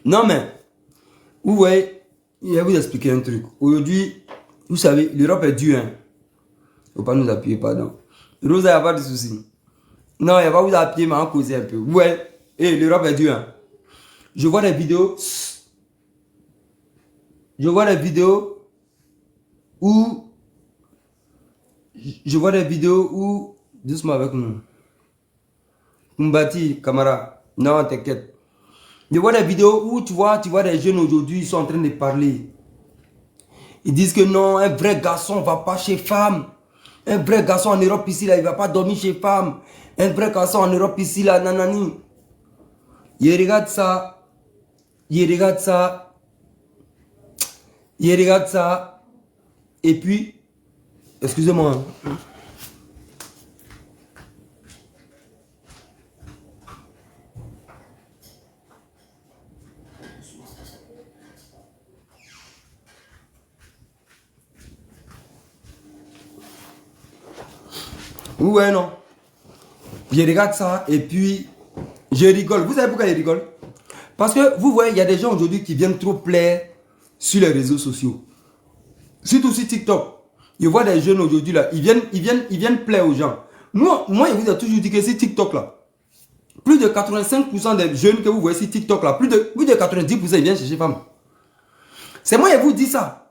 Non, mais, vous voyez, je vais vous expliquer un truc. Aujourd'hui, vous savez, l'Europe est dure. Hein. Il ne faut pas nous appuyer, pardon. Rosa, il n'y a pas de souci. Non, il n'y a pas vous appuyer, mais en causer un peu. Ouais, et l'Europe est dure. Hein. Je vois des vidéos. Je vois des vidéos où. Je vois des vidéos où. Doucement avec nous. Mbati, camarade. Non, t'inquiète. Je vois des vidéos où tu vois des jeunes aujourd'hui, ils sont en train de parler. Ils disent que non, un vrai garçon ne va pas chez femme. Un vrai garçon en Europe ici, là, il ne va pas dormir chez femme. Un vrai garçon en Europe ici, là, nanani. Il regarde ça. Il regarde ça. Il regarde ça. Et puis, excusez-moi. Ouais, non. Je regarde ça et puis je rigole. Vous savez pourquoi je rigole? Parce que vous voyez, il y a des gens aujourd'hui qui viennent trop plaire sur les réseaux sociaux. Surtout sur TikTok. Je vois des jeunes aujourd'hui là, ils viennent plaire aux gens. Moi, je vous ai toujours dit que sur TikTok là, plus de 85% des jeunes que vous voyez sur TikTok là, plus de 90% ils viennent chercher femme. C'est moi qui vous dis ça.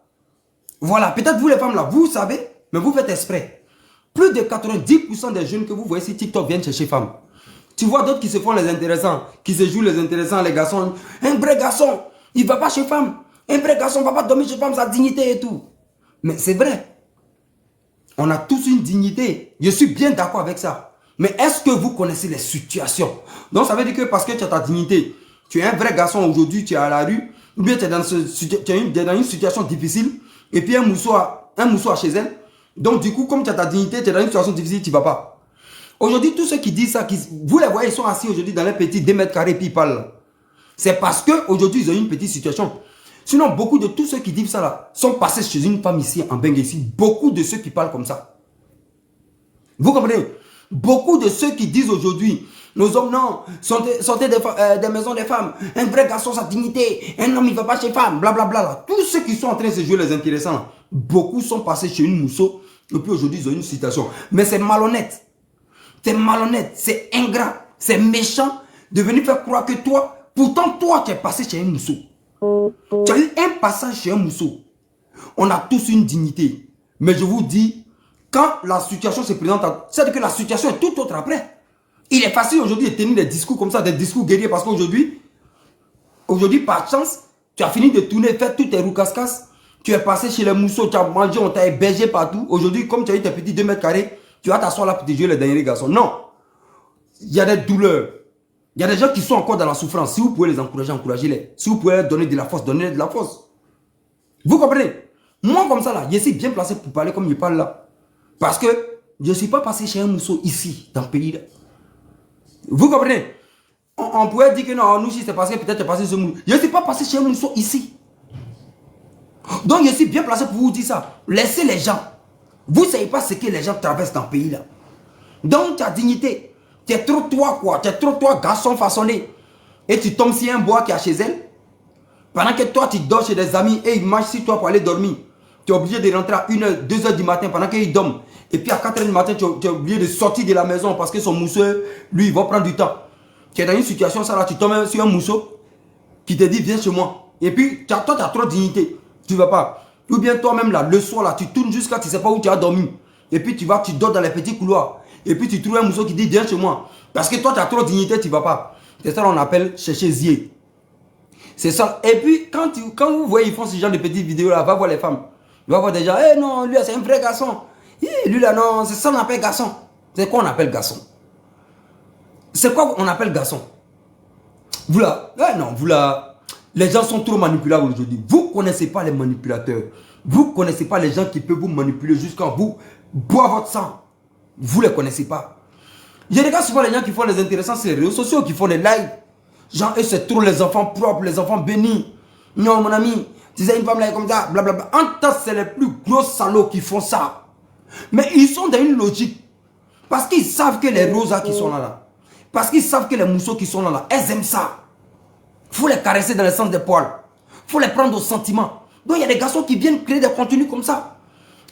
Voilà, peut-être vous les femmes là, vous savez, mais vous faites exprès. Plus de 90% des jeunes que vous voyez sur TikTok viennent chercher femme. Tu vois d'autres qui se font les intéressants, qui se jouent les intéressants, les garçons. Un vrai garçon, il ne va pas chez femme. Un vrai garçon ne va pas dormir chez femme, sa dignité et tout. Mais c'est vrai. On a tous une dignité. Je suis bien d'accord avec ça. Mais est-ce que vous connaissez les situations? Donc ça veut dire que parce que tu as ta dignité, tu es un vrai garçon aujourd'hui, tu es à la rue, ou bien tu es dans une situation difficile, et puis un mousseau a chez elle. Donc du coup, comme tu as ta dignité, tu es dans une situation difficile, tu ne vas pas. Aujourd'hui, tous ceux qui disent ça, vous les voyez, ils sont assis aujourd'hui dans les petits 2 mètres carrés et puis ils parlent. C'est parce qu'aujourd'hui, ils ont une petite situation. Sinon, beaucoup de tous ceux qui disent ça là, sont passés chez une femme ici, en Bengue ici. Beaucoup de ceux qui parlent comme ça. Vous comprenez? Beaucoup de ceux qui disent aujourd'hui, nos hommes non, sortez des maisons des femmes. Un vrai garçon, sa dignité. Un homme, il ne va pas chez femme, blablabla. Bla, bla. Tous ceux qui sont en train de se jouer les intéressants, là, beaucoup sont passés chez une mousseau. Et puis aujourd'hui, ils ont une situation. Mais c'est malhonnête. C'est malhonnête, c'est ingrat, c'est méchant de venir faire croire que toi, pourtant toi, tu es passé chez un mousseau. Tu as eu un passage chez un mousseau. On a tous une dignité. Mais je vous dis, quand la situation se présente, c'est que la situation est tout autre après. Il est facile aujourd'hui de tenir des discours comme ça, des discours guerriers, parce qu'aujourd'hui, par chance, tu as fini de tourner, faire tous tes roucascas, tu es passé chez les mousseaux, tu as mangé, on t'a hébergé partout. Aujourd'hui, comme tu as eu tes petits 2 mètres carrés, tu vas t'asseoir là pour te jouer les derniers garçons. Non. Il y a des douleurs. Il y a des gens qui sont encore dans la souffrance. Si vous pouvez les encourager, encouragez-les. Si vous pouvez leur donner de la force, donnez-les de la force. Vous comprenez? Moi, comme ça, là, je suis bien placé pour parler comme je parle là. Parce que je ne suis pas passé chez un mousseau ici, dans le pays là. Vous comprenez? On pourrait dire que non, nous, si c'est passé, peut-être c'est passé chez un mousseau. Je ne suis pas passé chez un mousseau ici. Donc, je suis bien placé pour vous dire ça. Laissez les gens. Vous ne savez pas ce que les gens traversent dans le pays là. Donc, ta dignité, tu es trop toi quoi. Tu es trop toi, garçon façonné. Et tu tombes sur un bois qui est chez elle. Pendant que toi, tu dors chez des amis et ils marchent sur toi pour aller dormir. Tu es obligé de rentrer à 1h, 2h du matin pendant qu'ils dorment. Et puis à 4h du matin, tu es obligé de sortir de la maison parce que son mousseau, lui, il va prendre du temps. Tu es dans une situation, ça là, tu tombes sur un mousseau qui te dit, viens chez moi. Et puis, toi, tu as trop de dignité. Tu ne vas pas. Ou bien toi-même, là, le soir, là, tu tournes jusqu'à tu ne sais pas où tu as dormi. Et puis, tu dors dans les petits couloirs. Et puis, tu trouves un mousseau qui dit, viens chez moi. Parce que toi, tu as trop de dignité, tu ne vas pas. C'est ça qu'on appelle chercher zier. C'est ça. Et puis, quand vous voyez, ils font ce genre de petites vidéos, là, va voir les femmes. Va voir des gens, eh non, lui, c'est un vrai garçon. Lui, là, non, c'est ça qu'on appelle garçon. C'est quoi on appelle garçon? C'est quoi on appelle garçon? Vous là, non, vous là, les gens sont trop manipulables aujourd'hui. Vous ne connaissez pas les manipulateurs. Vous ne connaissez pas les gens qui peuvent vous manipuler jusqu'à vous boire votre sang. Vous ne les connaissez pas. Je regarde souvent les gens qui font les intéressants sur les réseaux sociaux, qui font des lives. Genre, eux, c'est trop les enfants propres, les enfants bénis. Non, mon ami, tu sais, une femme là comme ça, blablabla. En temps, c'est les plus gros salauds qui font ça. Mais ils sont dans une logique. Parce qu'ils savent que les rosas qui sont là, parce qu'ils savent que les mousseaux qui sont là, elles aiment ça. Il faut les caresser dans le sens des poils. Il faut les prendre au sentiment. Donc il y a des garçons qui viennent créer des contenus comme ça.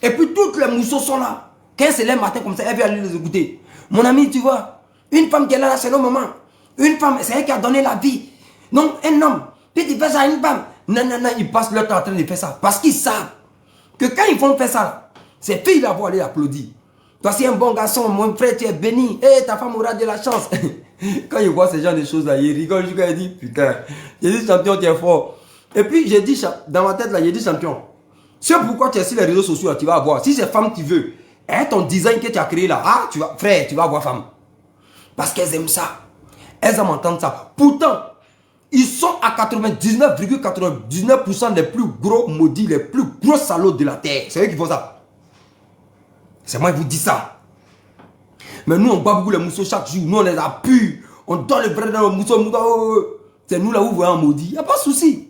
Et puis toutes les mousseaux sont là. Quand c'est le matin comme ça, elle vient aller les écouter. Mon ami, tu vois, une femme qui est là, c'est nos mamans. Une femme, c'est elle qui a donné la vie. Donc un homme, puis tu fais ça à une femme. Non, non, non, ils passent leur temps en train de faire ça. Parce qu'ils savent que quand ils vont faire ça, ces filles-là vont aller applaudir. Toi, c'est un bon garçon, mon frère, tu es béni. Eh, ta femme aura de la chance. Quand ils voient ce genre de choses-là, ils rigolent jusqu'à ils disent, putain, j'ai dit champion, tu es fort. Et puis, j'ai dit, dans ma tête, là, j'ai dit champion. C'est pourquoi tu es sur les réseaux sociaux, là, tu vas avoir. Si c'est femme qui veut, ton design que tu as créé là, ah, frère, tu vas avoir femme. Parce qu'elles aiment ça. Elles aiment entendre ça. Pourtant, ils sont à 99,99% des plus gros maudits, les plus gros salauds de la terre. C'est eux qui font ça. C'est moi qui vous dis ça. Mais nous, on bat beaucoup les mousseaux chaque jour. Nous, on les appuie. On donne le vrai dans le mousseau. C'est nous là où vous voyez un maudit. Il n'y a pas de souci.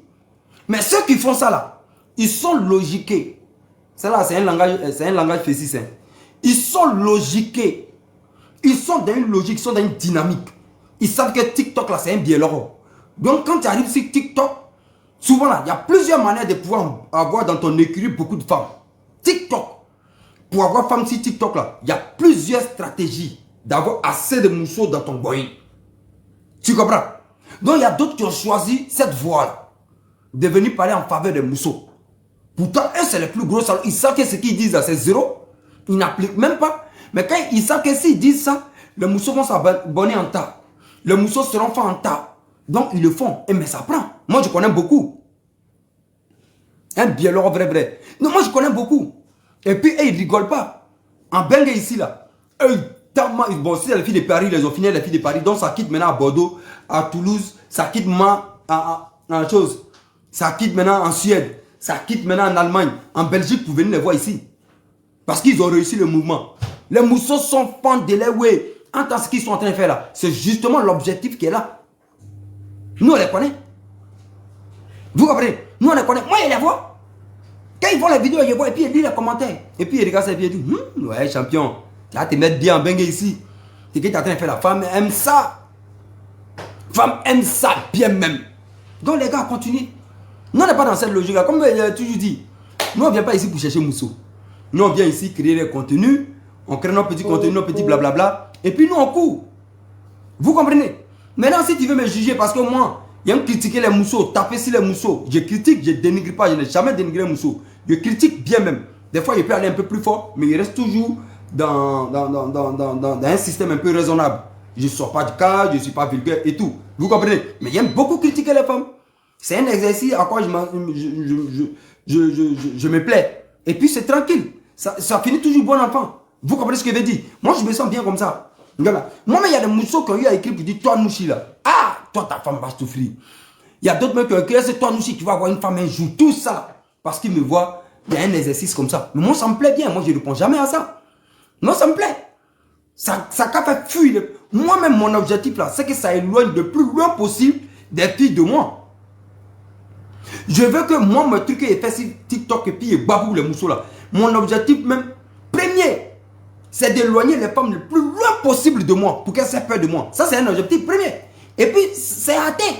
Mais ceux qui font ça là, ils sont logiqués. Ça là, c'est un langage fessis. Hein. Ils sont logiqués. Ils sont dans une logique, ils sont dans une dynamique. Ils savent que TikTok là, c'est un biéloro. Donc quand tu arrives sur TikTok, souvent là, il y a plusieurs manières de pouvoir avoir dans ton écurie beaucoup de femmes. TikTok. Pour avoir femme sur TikTok là, il y a plusieurs stratégies d'avoir assez de mousseaux dans ton boy. Tu comprends? Donc il y a d'autres qui ont choisi cette voie là, de venir parler en faveur des mousseaux. Pourtant, eux c'est le plus gros salon. Ils savent que ce qu'ils disent là c'est zéro. Ils n'appliquent même pas. Mais quand ils savent que s'ils disent ça, les mousseaux vont s'abonner en tas. Les mousseaux seront faits en tas. Donc ils le font. Et mais ça prend. Moi je connais beaucoup. Un biéloro vrai. Non, moi je connais beaucoup. Et puis, ils ne rigolent pas. En Bengue ici, là, bon, si c'est les filles de Paris, les ont fini les filles de Paris. Donc, ça quitte maintenant à Bordeaux, à Toulouse, ça quitte maintenant ça quitte maintenant en Suède, ça quitte maintenant en Allemagne, en Belgique pour venir les voir ici. Parce qu'ils ont réussi le mouvement. Les mousseaux sont fans de leur way. Entends ce qu'ils sont en train de faire là. C'est justement l'objectif qui est là. Nous, on les connaît. Vous comprenez? Nous, on les connaît. Moi, je les vois. Quand ils voient les vidéos, ils voient et puis ils lisent les commentaires. Et puis ils regardent ça et puis ils disent, ouais champion, tu vas te mettre bien en bengue ici. C'est que tu es en train de faire la femme aime ça. Femme aime ça bien même. Donc les gars, continuez. Nous on n'est pas dans cette logique là. Comme j'ai toujours dit, nous on ne vient pas ici pour chercher mousseau. Nous on vient ici créer des contenus. On crée nos petits contenus, nos petits blablabla. Et puis nous on court. Vous comprenez? Maintenant si tu veux me juger parce que moi, il y a critiquer les mousseaux, taper sur les mousseaux. Je critique, je ne dénigre pas, je n'ai jamais dénigré les mousseaux. Je critique bien même. Des fois, il peut aller un peu plus fort, mais il reste toujours dans un système un peu raisonnable. Je ne sors pas du cadre, je ne suis pas vulgaire et tout. Vous comprenez? Mais j'aime beaucoup critiquer les femmes. C'est un exercice à quoi je me plais. Et puis, c'est tranquille. Ça finit toujours bon enfant. Vous comprenez ce que je veux dire? Moi, je me sens bien comme ça. Voilà. Moi, il y a des mousseaux qui ont eu à écrire pour dire, toi, Nouchi, là. Ah, toi, ta femme va souffrir. Il y a d'autres mecs qui ont écrit, c'est toi, Nouchi, qui va avoir une femme un jour. Tout ça. Parce qu'ils me voient, il y a un exercice comme ça. Mais moi, ça me plaît bien. Moi, je ne réponds jamais à ça. Non, ça me plaît. Ça fait fuir. Moi-même, mon objectif, là, c'est que ça éloigne le plus loin possible des filles de moi. Je veux que moi, mon truc est fait sur TikTok et puis babou les mousseaux, là. Mon objectif, même, premier, c'est d'éloigner les femmes le plus loin possible de moi, pour qu'elles aient peur de moi. Ça, c'est un objectif premier. Et puis, c'est atteint.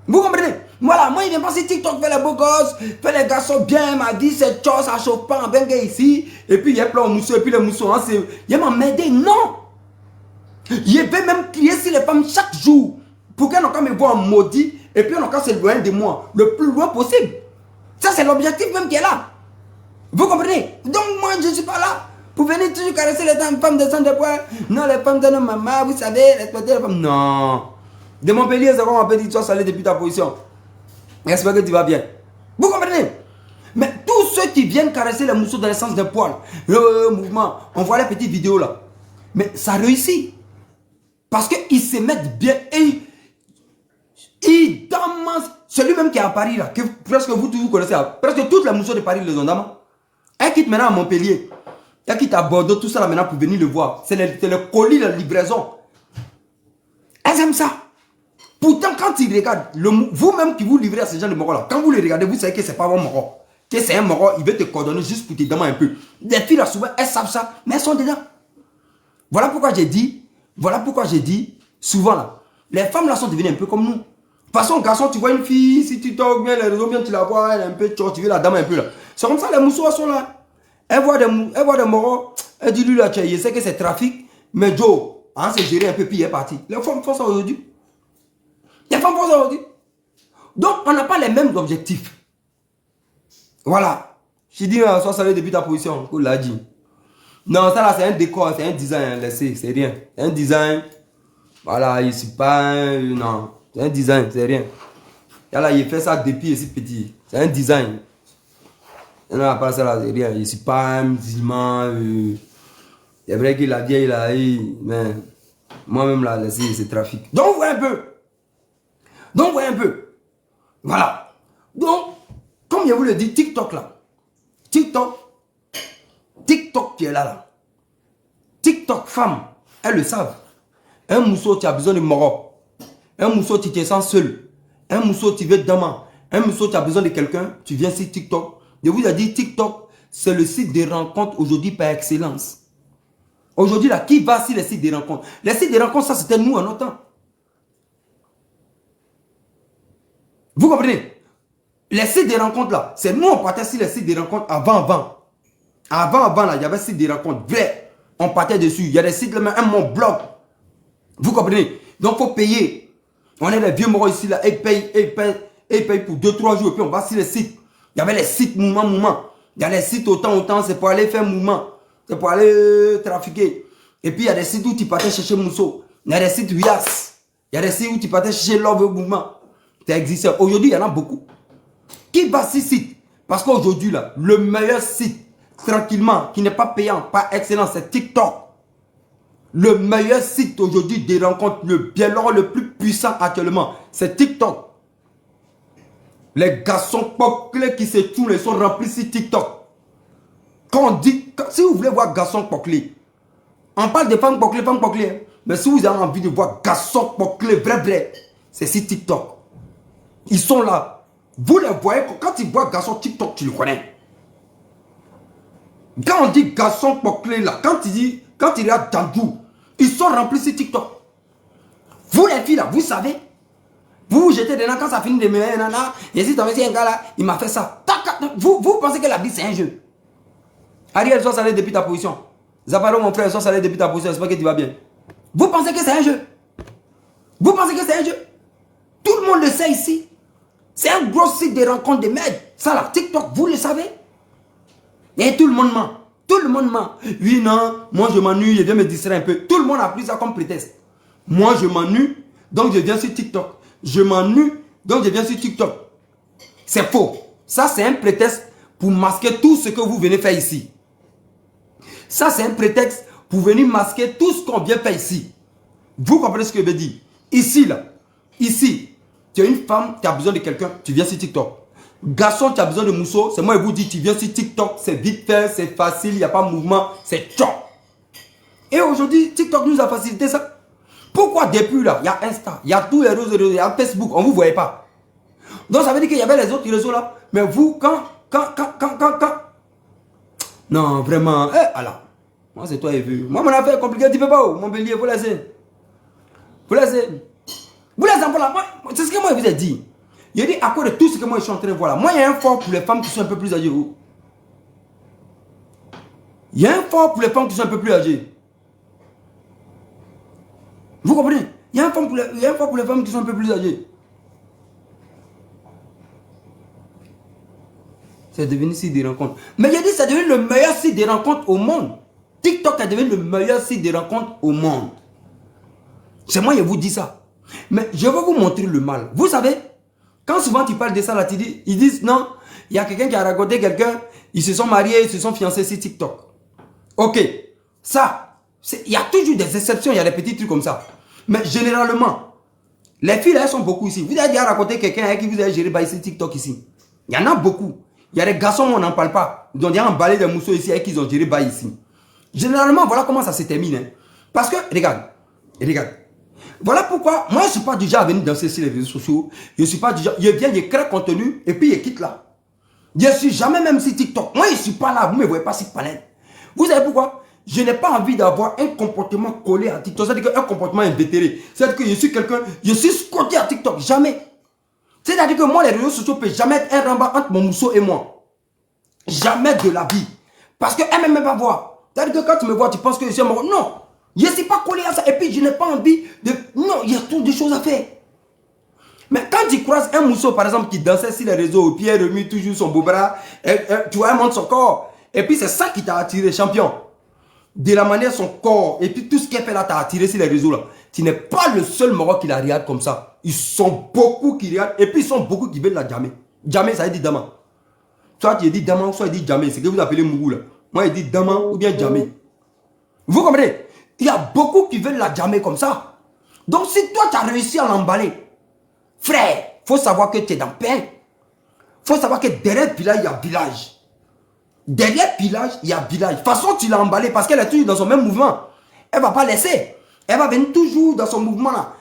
Vous comprenez? Voilà, moi, il vient pas sur TikTok faire les beaux gosses, faire les garçons bien, m'a dit, c'est chose, ça chauffe pas, en bengue ici. Et puis, il y a plein de mousseaux, et puis les mousseaux, hein, il va m'aider. Non! Je vais même crier sur les femmes chaque jour, pour qu'elles n'ont qu'à me voir maudit, et puis on n'a qu'à s'éloigner de moi, le plus loin possible. Ça, c'est l'objectif même qui est là. Vous comprenez? Donc, moi, je ne suis pas là pour venir toujours caresser les femmes de sang de poids. Non, les femmes de nos mamans, vous savez, respecter les femmes. Non. De Montpellier, c'est comme on peut dire, tu as salé depuis ta position. J'espère que tu vas bien. Vous comprenez? Mais tous ceux qui viennent caresser les mousseaux dans le sens des poils, le mouvement, on voit les petites vidéos là. Mais ça réussit. Parce qu'ils se mettent bien et ils dansent. Celui-même qui est à Paris là, que presque vous connaissez, presque toutes les mousseaux de Paris les ont dansé. Elle quitte maintenant à Montpellier. Elle quitte à Bordeaux, tout ça là maintenant pour venir le voir. C'est le colis, la livraison. Elles aiment ça. Pourtant, quand ils regardent, vous-même qui vous livrez à ces gens de Moro là, quand vous les regardez, vous savez que c'est pas un Moro. Que c'est un Moro, il veut te coordonner juste pour te demander un peu. Les filles là, souvent, elles savent ça, mais elles sont dedans. Voilà pourquoi j'ai dit, souvent là, les femmes là sont devenues un peu comme nous. De toute façon, garçon, tu vois une fille, si tu toques bien les réseaux, bien tu la vois, elle est un peu tchor, tu veux la dame un peu là. C'est comme ça, les mousseaux sont là. Elle voit des moraux, elle dit lui là, je sais que c'est trafic, mais Joe, hein, c'est géré un peu, puis il est parti. Les femmes font ça aujourd'hui. Les femmes font ça aujourd'hui. Donc, on n'a pas les mêmes objectifs. Voilà. Je dis, ça, ça depuis ta position, on l'a dit. Non, ça là, c'est un décor, c'est un design, laissez, c'est rien. C'est un design. Voilà, il n'est pas. Non, c'est un design, c'est rien. Et là, il fait ça depuis ici petit. C'est un design. Non, pas ça là, c'est rien. Il n'est pas un musulman. C'est vrai que la vieille là, mais moi-même là, laissez, c'est trafic. Donc, vous voyez un peu. Donc, vous voyez un peu. Voilà. Donc, comme je vous le dis, TikTok là. TikTok qui est là. TikTok femme, elles le savent. Un mousseau, tu as besoin de moro. Un mousseau, tu te sens seul. Un mousseau, tu veux demain. Un mousseau, tu as besoin de quelqu'un. Tu viens sur TikTok. Je vous ai dit, TikTok, c'est le site de rencontres aujourd'hui par excellence. Aujourd'hui, là, qui va sur les sites de rencontres? Les sites de rencontres, ça, c'était nous en notre temps. Vous comprenez? Les sites de rencontres, là, c'est nous, on partait sur les sites de rencontres avant. Avant, là, il y avait des sites de rencontres vrais. On partait dessus. Il y a des sites, là, même mon blog. Vous comprenez? Donc, il faut payer. On est les vieux morts ici, là. Ils payent pour 2-3 jours. Et puis, on va sur les sites. Il y avait les sites mouvement. Il y a les sites autant. C'est pour aller faire mouvement. C'est pour aller trafiquer. Et puis, il y a des sites où tu partais chercher Mousseau. Il y a des sites Rias. Il y a des sites où tu partais chercher Love Mouvement. Ça existe. Aujourd'hui, il y en a beaucoup. Qui va sur site? Parce qu'aujourd'hui, là, le meilleur site, tranquillement, qui n'est pas payant, pas excellent, c'est TikTok. Le meilleur site aujourd'hui des rencontres, le bielorro le plus puissant actuellement, c'est TikTok. Les garçons poclés qui se tournent, ils sont remplis sur TikTok. Quand on dit, si vous voulez voir garçons poclés, on parle de femmes poclées, hein. Mais si vous avez envie de voir garçons poclés, vrai, c'est sur TikTok. Ils sont là. Vous les voyez, quand tu vois garçon TikTok, tu le connais. Quand on dit garçon poclé là, quand il regarde Dandou, ils sont remplis sur TikTok. Vous les filles là, vous savez, vous vous jetez dedans quand ça finit de me nana, et si tu un gars là, il m'a fait ça. Vous pensez que la vie c'est un jeu. Ariel, sois salé depuis ta position. Zaparo, mon frère, sois salé depuis ta position, j'espère que tu vas bien. Vous pensez que c'est un jeu. Vous pensez que c'est un jeu. Tout le monde le sait ici. C'est un gros site de rencontres de merde. Ça là, TikTok, vous le savez. Et tout le monde ment. Tout le monde ment. Oui, non, moi je m'ennuie, je viens me distraire un peu. Tout le monde a pris ça comme prétexte. Moi je m'ennuie, donc je viens sur TikTok. Je m'ennuie, donc je viens sur TikTok. C'est faux. Ça c'est un prétexte pour masquer tout ce que vous venez faire ici. Ça c'est un prétexte pour venir masquer tout ce qu'on vient faire ici. Vous comprenez ce que je veux dire? Ici, là, ici, tu es une femme, tu as besoin de quelqu'un, tu viens sur TikTok. Garçon, tu as besoin de mousseau, c'est moi qui vous dis, tu viens sur TikTok, c'est vite fait, c'est facile, il n'y a pas de mouvement, c'est tchop. Et aujourd'hui, TikTok nous a facilité ça. Pourquoi depuis là, il y a Insta, il y a tous les réseaux, il y a Facebook, on ne vous voyait pas. Donc ça veut dire qu'il y avait les autres réseaux là, mais vous, quand. Non, vraiment, alors, moi c'est toi et vu. Moi, mon affaire est compliquée, tu peux pas, mon bélier, vous laissez. Vous laissez. Vous laissez un peu là, c'est ce que moi je vous ai dit. Il dit à cause de tout ce que moi je suis en train de voir là. Moi il y a un fort pour les femmes qui sont un peu plus âgées. Il y a un fort pour les femmes qui sont un peu plus âgées. Vous comprenez? Il y a un fort pour les femmes qui sont un peu plus âgées. C'est devenu site de rencontres. Mais il dit c'est devenu le meilleur site de rencontres au monde. TikTok est devenu le meilleur site de rencontres au monde. C'est moi qui vous dis ça. Mais je vais vous montrer le mal. Vous savez, quand souvent tu parles de ça, là, ils disent non, il y a quelqu'un qui a raconté quelqu'un, ils se sont mariés, ils se sont fiancés sur TikTok. Ok, ça, il y a toujours des exceptions, il y a des petits trucs comme ça. Mais généralement, les filles là, elles sont beaucoup ici. Vous avez déjà raconté quelqu'un avec qui vous avez géré sur TikTok ici. Il y en a beaucoup. Il y a des garçons, on n'en parle pas. Ils ont déjà emballé des mousseaux ici avec qui ils ont géré ici. Généralement, voilà comment ça se termine. Hein. Parce que, regarde. Voilà pourquoi, moi je ne suis pas déjà venu danser sur les réseaux sociaux. Je ne suis pas déjà, je viens, je crée contenu et puis je quitte là. Je ne suis jamais même sur TikTok. Moi je ne suis pas là, vous ne me voyez pas sur Palette. Vous savez pourquoi? Je n'ai pas envie d'avoir un comportement collé à TikTok. C'est-à-dire qu'un comportement invétéré. C'est-à-dire que je suis quelqu'un, je suis scotché à TikTok. Jamais. C'est-à-dire que moi, les réseaux sociaux ne peuvent jamais être un rembat entre mon mousseau et moi. Jamais de la vie. Parce qu'elle ne m'aime même pas voir. C'est-à-dire que quand tu me vois, tu penses que je suis mort. Non. Je ne suis pas collé à ça. Et puis, je n'ai pas envie de... Non, il y a trop de choses à faire. Mais quand tu croises un mousseau, par exemple, qui dansait sur les réseaux, puis elle remue toujours son beau bras, tu vois, elle monte son corps. Et puis, c'est ça qui t'a attiré, champion. De la manière son corps, et puis tout ce qu'elle fait là, t'a attiré sur les réseaux là. Tu n'es pas le seul Maroc qui la regarde comme ça. Ils sont beaucoup qui regardent, et puis ils sont beaucoup qui veulent la jammer. Jammer, ça veut dire dama. Soit tu dis dama, soit il dit jammer. C'est ce que vous appelez mougou là. Moi, il dit dama ou bien jammer. Vous comprenez? Il y a beaucoup qui veulent la jammer comme ça. Donc, si toi, tu as réussi à l'emballer, frère, il faut savoir que tu es dans pain. Il faut savoir que derrière village, il y a village. Derrière village, il y a village. De toute façon, tu l'as emballé parce qu'elle est toujours dans son même mouvement. Elle ne va pas laisser. Elle va venir toujours dans son mouvement là.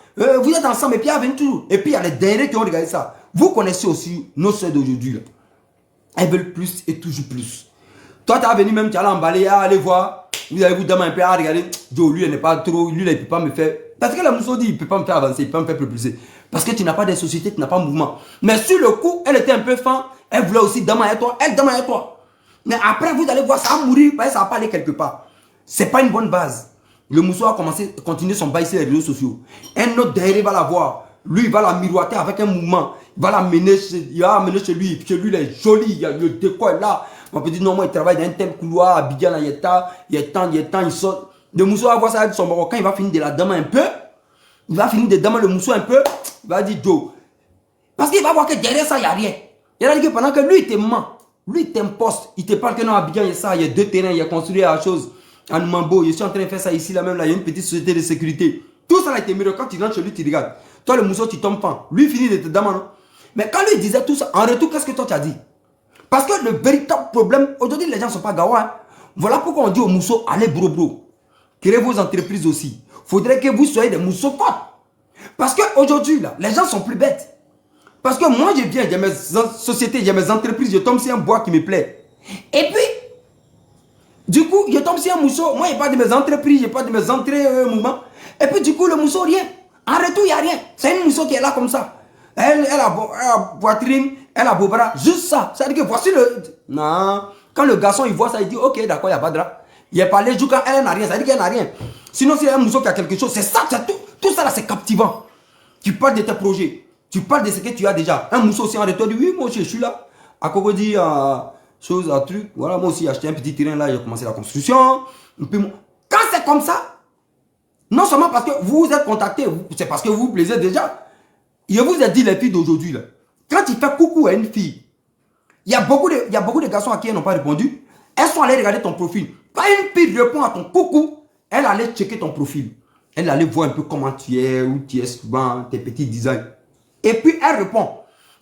Vous êtes ensemble et puis elle va venir toujours. Et puis il y a les derniers qui ont regardé ça. Vous connaissez aussi nos soeurs d'aujourd'hui là. Elles veulent plus et toujours plus. Toi, tu as venu même, tu as l'emballé, allez voir. Vous allez vous demander un peu, regardez. Joe, lui, il n'est pas trop. Lui, il ne peut pas me faire. Parce que la mousseau dit, il ne peut pas me faire avancer, il ne peut pas me faire propulser. Parce que tu n'as pas de société, tu n'as pas de mouvement. Mais sur le coup, elle était un peu fin. Elle voulait aussi demander toi. Elle demande toi. Mais après, vous allez voir, ça va mourir, parce que ça va pas aller quelque part. Ce n'est pas une bonne base. Le mousseau a continué son bail sur les réseaux sociaux. Un autre derrière va la voir. Lui, il va la miroiter avec un mouvement. Il va la mener chez lui. Chez lui, il est joli. Il y a le décor est là. On peut dire, non, moi, il travaille dans un tel couloir. À Abidjan, il y a tant, il sort. Le mousseau va voir ça avec son Marocain. Il va finir de la dame un peu. Il va finir de dame le mousseau un peu. Il va dire, Joe. Parce qu'il va voir que derrière ça, il n'y a rien. Il a dit que pendant que lui, il te ment. Lui, il t'imposte. Il te parle que non, à Abidjan, il y a ça, il y a 2 terrains, il y a construit la chose. En Mambo, je suis en train de faire ça ici, là même, là, il y a une petite société de sécurité. Tout ça, là, il te mire. Quand tu rentres chez lui, tu regardes. Toi, le mousseau, tu tombes pas. Lui, il finit de te demander. Mais quand lui disait tout ça, en retour, qu'est-ce que toi, tu as dit? Parce que le véritable problème, aujourd'hui, les gens ne sont pas gawa. Hein. Voilà pourquoi on dit au mousseau, allez, bro. Créez vos entreprises aussi. Il faudrait que vous soyez des mousseaux cotes. Parce qu'aujourd'hui, là, les gens sont plus bêtes. Parce que moi, je viens, j'ai mes sociétés, j'ai mes entreprises, je tombe sur un bois qui me plaît. Et puis, du coup, je tombe sur un mousseau. Moi, je n'ai pas de mes entreprises, je n'ai pas de mes entrées mouvements. Et puis, du coup, le mousseau, rien. En retour, il n'y a rien. C'est un mousseau qui est là comme ça. Elle a poitrine, elle a beau bras. Juste ça. Ça veut dire que voici le... Non. Quand le garçon, il voit ça, il dit, ok, d'accord, il n'y a pas de drap. Il est parlé du quand elle n'a rien. Ça veut dire qu'elle n'a rien. Sinon, s'il y a un mousseau qui a quelque chose, c'est ça, tout. Tout ça, là, c'est captivant. Tu parles de tes projets. Tu parles de ce que tu as déjà. Un mousseau aussi en retour dit, oui, moi aussi, je suis là. À Cocody, chose, à truc. Voilà, moi aussi, j'ai acheté un petit terrain là, j'ai commencé la construction. Quand c'est comme ça, non seulement parce que vous vous êtes contacté, c'est parce que vous vous plaisez déjà. Je vous ai dit, les filles d'aujourd'hui, là, quand tu fais coucou à une fille, il y a beaucoup de garçons à qui elles n'ont pas répondu. Elles sont allées regarder ton profil. Quand une fille répond à ton coucou, elle allait checker ton profil. Elle allait voir un peu comment tu es, où tu es souvent, tes petits designs. Et puis elle répond.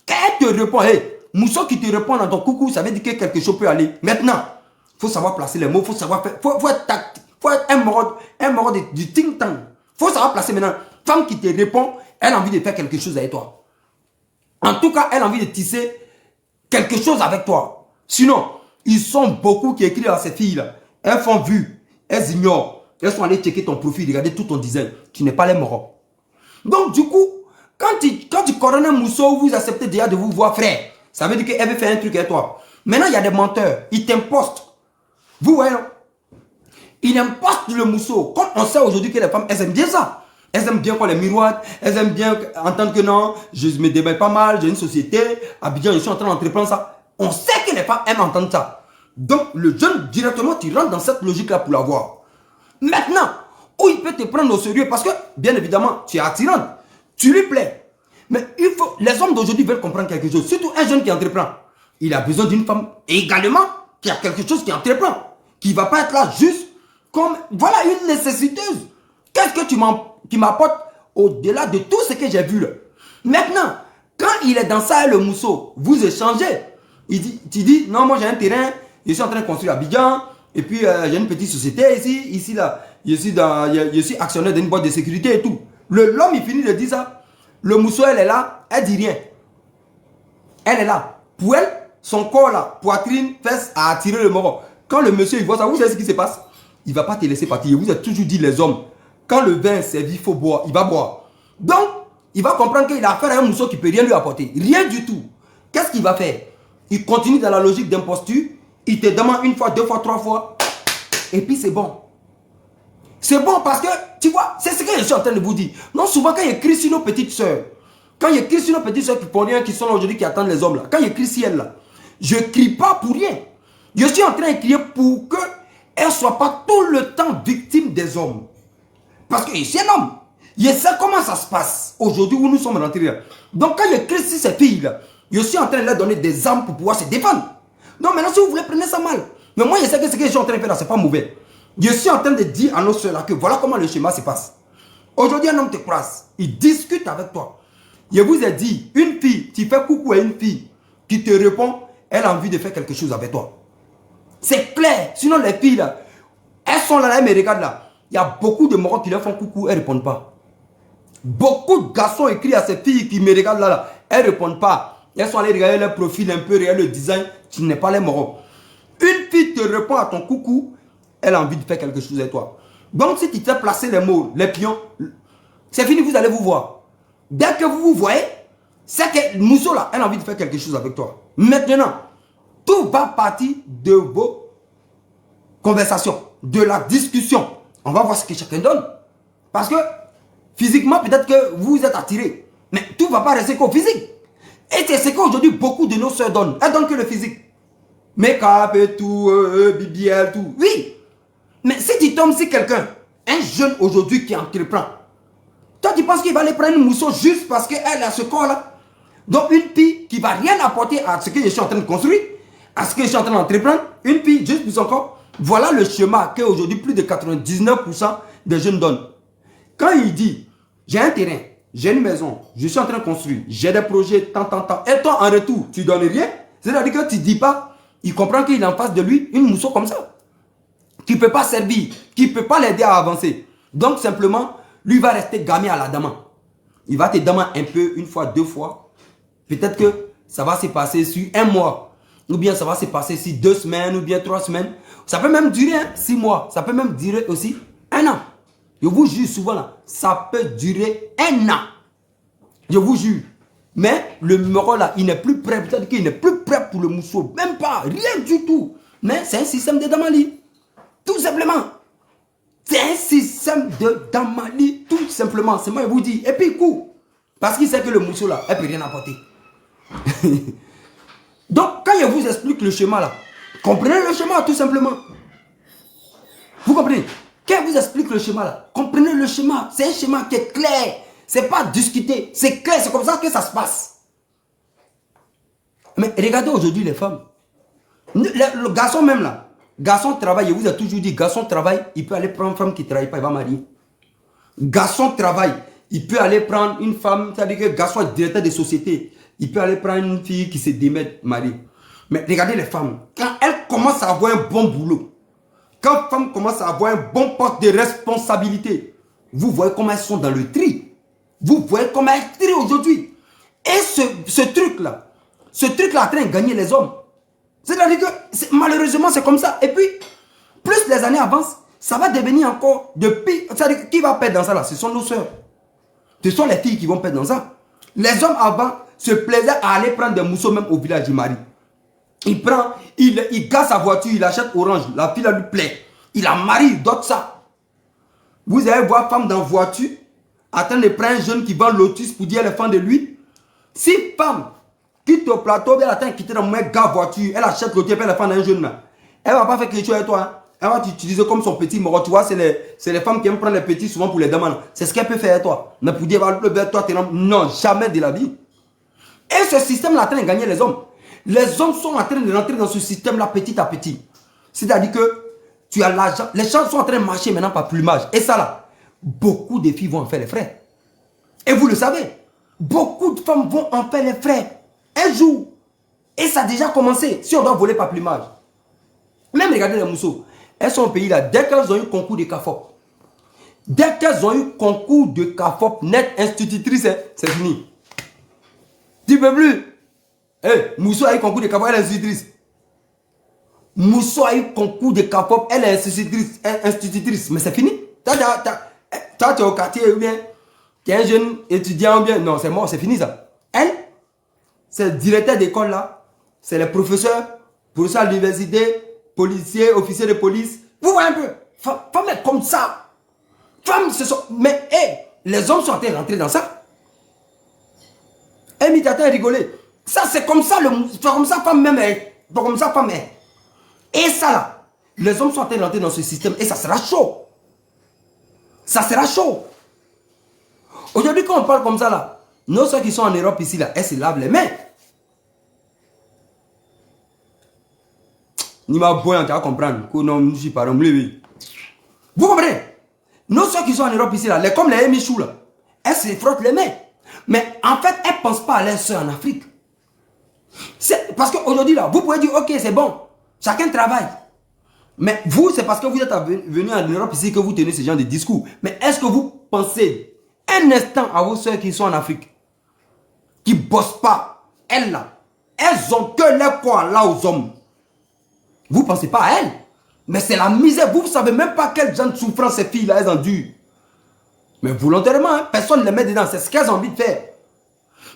Quand elle te répond, hey, mousseau qui te répond dans ton coucou, ça veut dire que quelque chose peut aller. Maintenant, il faut savoir placer les mots, il faut savoir faire, faut être tact, faut être un moroc du think tank. Il faut savoir placer maintenant. Femme qui te répond, elle a envie de faire quelque chose avec toi. En tout cas, elle a envie de tisser quelque chose avec toi. Sinon, ils sont beaucoup qui écrivent à ces filles-là. Elles font vue, elles ignorent. Elles sont allées checker ton profil, regarder tout ton design, qui n'est pas les moraux. Donc, du coup, quand tu coronnes un mousseau, vous acceptez déjà de vous voir frère. Ça veut dire qu'elle veut faire un truc avec toi. Maintenant, il y a des menteurs. Ils t'impostent. Vous voyez, non? Ils impostent le mousseau. Comme on sait aujourd'hui que les femmes, elles aiment bien ça. Elles aiment bien qu'on les miroite. Elles aiment bien entendre que non, je me déballe pas mal, j'ai une société. Abidjan, je suis en train d'entreprendre ça. On sait que les femmes aiment entendre ça. Donc, le jeune, directement, tu rentres dans cette logique-là pour l'avoir. Maintenant, où il peut te prendre au sérieux, parce que, bien évidemment, tu es attirante. Tu lui plais. Mais il faut, les hommes d'aujourd'hui veulent comprendre quelque chose. Surtout un jeune qui entreprend. Il a besoin d'une femme également qui a quelque chose qui entreprend. Qui ne va pas être là juste comme, voilà, une nécessiteuse. Qu'est-ce que tu m'apportes au-delà de tout ce que j'ai vu là? Maintenant, quand il est dans ça, le mousseau, vous échangez. Tu dis, non, moi j'ai un terrain, je suis en train de construire à Abidjan, et puis j'ai une petite société ici là. Je suis actionnaire d'une boîte de sécurité et tout. L'homme, il finit de dire ça. Le mousseau, elle est là, elle dit rien. Elle est là. Pour elle, son corps là, poitrine, fesses, a attiré le mort. Quand le monsieur, il voit ça, vous savez ce qui se passe? Il ne va pas te laisser partir. Je vous ai toujours dit, les hommes, quand le vin est servi, il faut boire. Il va boire. Donc, il va comprendre qu'il a affaire à un mousseau qui ne peut rien lui apporter. Rien du tout. Qu'est-ce qu'il va faire? Il continue dans la logique d'imposture. Il te demande une fois, deux fois, trois fois. Et puis c'est bon. C'est bon parce que, tu vois, c'est ce que je suis en train de vous dire. Non, souvent quand il écrit sur nos petites soeurs, quand il écrit sur nos petites soeurs qui font rien, qui sont là aujourd'hui, qui attendent les hommes là, quand il écrit sur elles là, je ne crie pas pour rien. Je suis en train de crier pour qu'elles ne soient pas tout le temps victimes des hommes. Parce que je suis un homme. Je sais comment ça se passe aujourd'hui où nous sommes rentrés là. Donc quand je crie sur ces filles là, je suis en train de leur donner des armes pour pouvoir se défendre. Non, maintenant si vous voulez, prenez ça mal. Mais moi je sais que ce que je suis en train de faire là, c'est pas mauvais. Je suis en train de dire à nos soeurs là que voilà comment le schéma se passe. Aujourd'hui, un homme te croise, il discute avec toi. Je vous ai dit, une fille, tu fais coucou à une fille qui te répond, elle a envie de faire quelque chose avec toi. C'est clair. Sinon, les filles là, elles sont là, elles me regardent là. Il y a beaucoup de morons qui leur font coucou, elles ne répondent pas. Beaucoup de garçons écrivent à ces filles qui me regardent là, elles ne répondent pas. Elles sont allées regarder leur profil un peu, regarder le design, tu n'es pas les morons. Une fille te répond à ton coucou, elle a envie de faire quelque chose avec toi. Donc si tu t'es placé les mots, les pions, c'est fini, vous allez vous voir. Dès que vous vous voyez, c'est que Mousseau là, elle a envie de faire quelque chose avec toi. Maintenant, tout va partir de vos conversations, de la discussion. On va voir ce que chacun donne. Parce que physiquement, peut-être que vous êtes attiré. Mais tout ne va pas rester qu'au physique. Et c'est ce qu'aujourd'hui beaucoup de nos soeurs donnent. Elles donnent que le physique. Make-up et tout, BBL, tout. Oui. Mais si tu tombes sur quelqu'un, un jeune aujourd'hui qui entreprend, toi tu penses qu'il va aller prendre une mousseau juste parce qu'elle a ce corps-là? Donc une fille qui ne va rien apporter à ce que je suis en train de construire, à ce que je suis en train d'entreprendre, une fille juste pour son corps, voilà le schéma qu'aujourd'hui plus de 99% des jeunes donnent. Quand il dit, j'ai un terrain, j'ai une maison, je suis en train de construire, j'ai des projets, tant, et toi en retour, tu ne donnes rien, c'est-à-dire que tu ne dis pas, il comprend qu'il a en face de lui une mousseau comme ça, qui ne peut pas servir, qui ne peut pas l'aider à avancer. Donc simplement, lui va rester gamé à la dame. Il va te demander un peu, une fois, deux fois. Peut-être que ça va se passer sur un mois. Ou bien ça va se passer sur 2 semaines, ou bien 3 semaines. Ça peut même durer 6 mois. Ça peut même durer aussi 1 an. Je vous jure souvent là, ça peut durer 1 an. Je vous jure. Mais le moro là, il n'est plus prêt. Peut-être qu'il n'est plus prêt pour le mousseau. Même pas, rien du tout. Mais c'est un système de Damali. Tout simplement. C'est un système de Damali. Tout simplement. C'est moi je vous dis. Et puis coup. Parce qu'il sait que le mousseau là, elle ne peut rien apporter. Donc quand je vous explique le schéma là, comprenez le schéma tout simplement. Vous comprenez? Quand je vous explique le schéma là, comprenez le schéma. C'est un schéma qui est clair. C'est pas discuter. C'est clair. C'est comme ça que ça se passe. Mais regardez aujourd'hui les femmes. Le garçon même là. Garçon travaille. Je vous ai toujours dit, garçon travaille. Il peut aller prendre une femme qui ne travaille pas. Il va marier. Garçon travaille. Il peut aller prendre une femme. C'est-à-dire que garçon est directeur de société. Il peut aller prendre une fille qui se démet mariée. Mais regardez les femmes. Quand elles commencent à avoir un bon boulot. Quand les femmes commencent à avoir un bon poste de responsabilité. Vous voyez comment elles sont dans le tri. Vous voyez comment elles trient aujourd'hui. Et ce truc-là est en train de gagner les hommes. C'est-à-dire que malheureusement c'est comme ça. Et puis, plus les années avancent, ça va devenir encore de pire. C'est-à-dire qui va perdre dans ça là? Ce sont nos soeurs. Ce sont les filles qui vont perdre dans ça. Les hommes avant se plaisaient à aller prendre des mousseaux même au village du mari. Il prend, il gasse sa voiture, il achète orange. La fille lui plaît. Il la marie, il dote ça. Vous allez voir femme dans voiture, en train de prendre un jeune qui vend lotus pour dire les femmes de lui. Si femme quitte au plateau, elle attend de quitter dans mon gars voiture, elle achète lotus, elle fait un jeune là. Elle ne va pas faire quelque chose avec toi. Hein. Elle va t'utiliser comme son petit moro. Tu vois, c'est les femmes qui aiment prendre les petits souvent pour les demandes. C'est ce qu'elle peut faire avec toi. Mais pour dire, toi, non, jamais de la vie. Et ce système-là est en train de gagner les hommes. Les hommes sont en train de rentrer dans ce système-là petit à petit. C'est-à-dire que tu as l'argent. Les gens sont en train de marcher maintenant par plumage. Et ça là, beaucoup de filles vont en faire les frais. Et vous le savez, beaucoup de femmes vont en faire les frais. Un jour. Et ça a déjà commencé. Si on doit voler par plumage. Même regardez les mousseaux. Elles sont au pays là. Dès qu'elles ont eu concours de CAFOP. Dès qu'elles ont eu concours de CAFOP, net institutrice, c'est fini. Tu ne peux plus. Mousso a eu concours de CAFOP, elle est institutrice. Mousso a eu concours de CAFOP, elle est institutrice. Mais c'est fini. Toi, tu es au quartier ou bien qui est un jeune étudiant bien. Non, c'est mort, c'est fini ça. Elle, c'est le directeur d'école là. C'est les professeurs, professeurs à l'université, policiers, officiers de police. Vous voyez un peu. Femmes est comme ça. Femmes, ce sont... Mais hey, les hommes sont en train de rentrer dans ça. Et Mitata a rigolé. Ça, c'est comme ça, c'est comme ça, femme même est. C'est comme ça, femme est. Et ça là, les hommes sont en train de rentrer dans ce système et ça sera chaud. Ça sera chaud. Aujourd'hui, quand on parle comme ça là, nos soeurs qui sont en Europe ici là, elles se lavent les mains. Ni ma boy, on va comprendre. Non, je suis pas oui. Vous comprenez? Nos soeurs qui sont en Europe ici là, comme les Michou là, elles se frottent les mains. Mais en fait, elles ne pensent pas à leurs soeurs en Afrique. Parce qu'aujourd'hui là, vous pouvez dire, ok, c'est bon, chacun travaille. Mais vous, c'est parce que vous êtes venu en Europe ici que vous tenez ce genre de discours. Mais est-ce que vous pensez un instant à vos soeurs qui sont en Afrique, qui ne bossent pas, elles là, elles ont que les quoi là aux hommes. Vous ne pensez pas à elles. Mais c'est la misère. Vous ne savez même pas quel genre de souffrance ces filles-là, elles endurent. Mais volontairement, hein, personne ne les met dedans. C'est ce qu'elles ont envie de faire.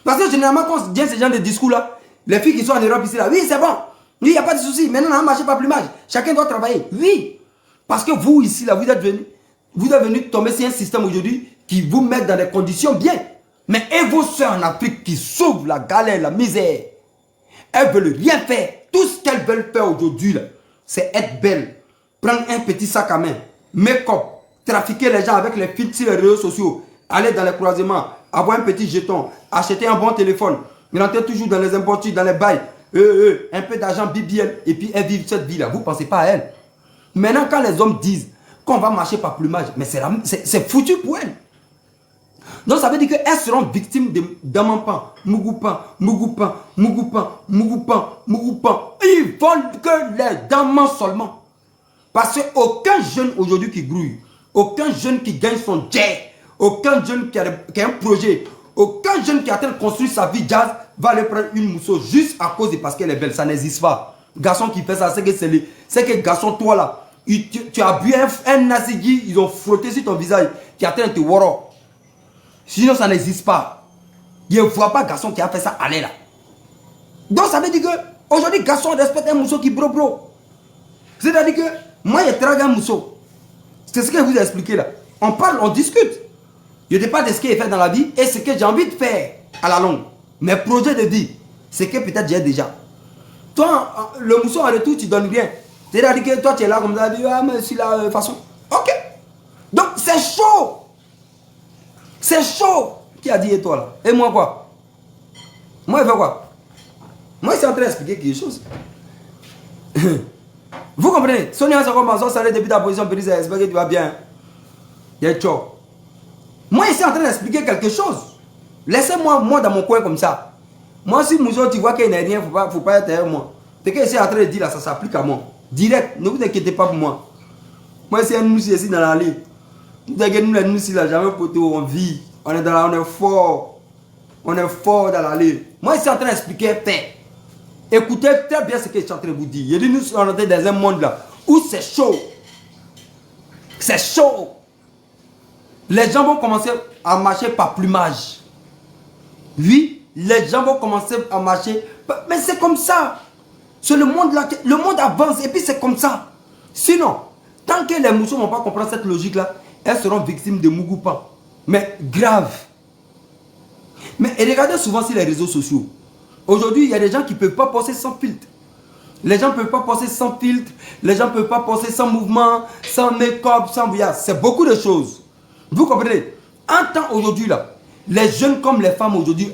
Parce que généralement, quand on vient ce genre de discours-là, les filles qui sont en Europe ici, là, oui, c'est bon. Oui, il n'y a pas de souci. Maintenant, on ne marche pas plumage. Chacun doit travailler. Oui. Parce que vous, ici, là, vous êtes venus tomber sur un système aujourd'hui qui vous met dans des conditions bien. Mais et vos soeurs en Afrique qui sauvent la galère, la misère, elles ne veulent rien faire. Tout ce qu'elles veulent faire aujourd'hui, c'est être belles. Prendre un petit sac à main, make-up, trafiquer les gens avec les filtres sur les réseaux sociaux, aller dans les croisements, avoir un petit jeton, acheter un bon téléphone, rentrer toujours dans les importures, dans les bails, un peu d'argent BBL, et puis elles vivent cette vie-là. Vous ne pensez pas à elles. Maintenant, quand les hommes disent qu'on va marcher par plumage, mais c'est foutu pour elles. Donc ça veut dire qu'elles seront victimes d'Amampan, Mugupan, Mugupan, Mugupan, Mugupan, Mugupan. Ils volent que les damans seulement. Parce qu'aucun jeune aujourd'hui qui grouille, aucun jeune qui gagne son jet, aucun jeune qui a un projet, aucun jeune qui a train de construire sa vie jazz va aller prendre une mousseau juste à cause de parce qu'elle est belle. Ça n'existe pas. Garçon qui fait ça, c'est que garçon, toi là, tu as bu un nazigi, ils ont frotté sur ton visage, qui a train de te waro. Sinon, ça n'existe pas. Il ne voit pas garçon qui a fait ça aller là. Donc, ça veut dire que aujourd'hui, garçon respecte un mousseau qui bro. C'est-à-dire que moi, je trague un mousseau. C'est ce que je vous ai expliqué là. On parle, on discute. Je ne dis pas de ce qu'il fait dans la vie et ce que j'ai envie de faire à la longue. Mes projets de vie, c'est que peut-être j'ai déjà. Toi, le mousseau en retour, tu donnes rien. C'est-à-dire que toi, tu es là comme ça, ah, mais c'est la façon. Ok. Donc, c'est chaud. C'est chaud. Qui a dit et toi là? Et moi quoi? Moi, il fait quoi? Moi, je suis en train d'expliquer quelque chose. Vous comprenez? Sonia, ça commence à s'arrêter depuis ta position, puis j'espère que tu vas bien. Il est chaud. Moi, je suis en train d'expliquer quelque chose. Laissez-moi, moi, dans mon coin comme ça. Moi, si Mousso, tu vois qu'il n'y a rien, il ne faut pas être derrière moi. Ce que je suis en train de dire là, ça s'applique à moi. Direct, ne vous inquiétez pas pour moi. Moi, c'est un nous ici dans la ligne. Nous avons nous ici là, jamais poteau, on vit. On est fort. On est fort dans la ligne. Moi, je suis en train d'expliquer fait. Écoutez très bien ce que je suis en train de vous dire. Je dis, nous sommes rentrés dans un monde là où c'est chaud. C'est chaud. Les gens vont commencer à marcher par plumage. Oui, les gens vont commencer à marcher. Mais c'est comme ça. C'est le monde là. Le monde avance et puis c'est comme ça. Sinon, tant que les mousseaux ne vont pas comprendre cette logique là, elles seront victimes de Mugupan. Mais grave. Mais regardez souvent sur les réseaux sociaux. Aujourd'hui, il y a des gens qui ne peuvent pas passer sans filtre. Les gens ne peuvent pas passer sans filtre. Les gens ne peuvent pas passer sans mouvement, sans make-up, sans voyage. C'est beaucoup de choses. Vous comprenez? En temps aujourd'hui, là, les jeunes comme les femmes aujourd'hui,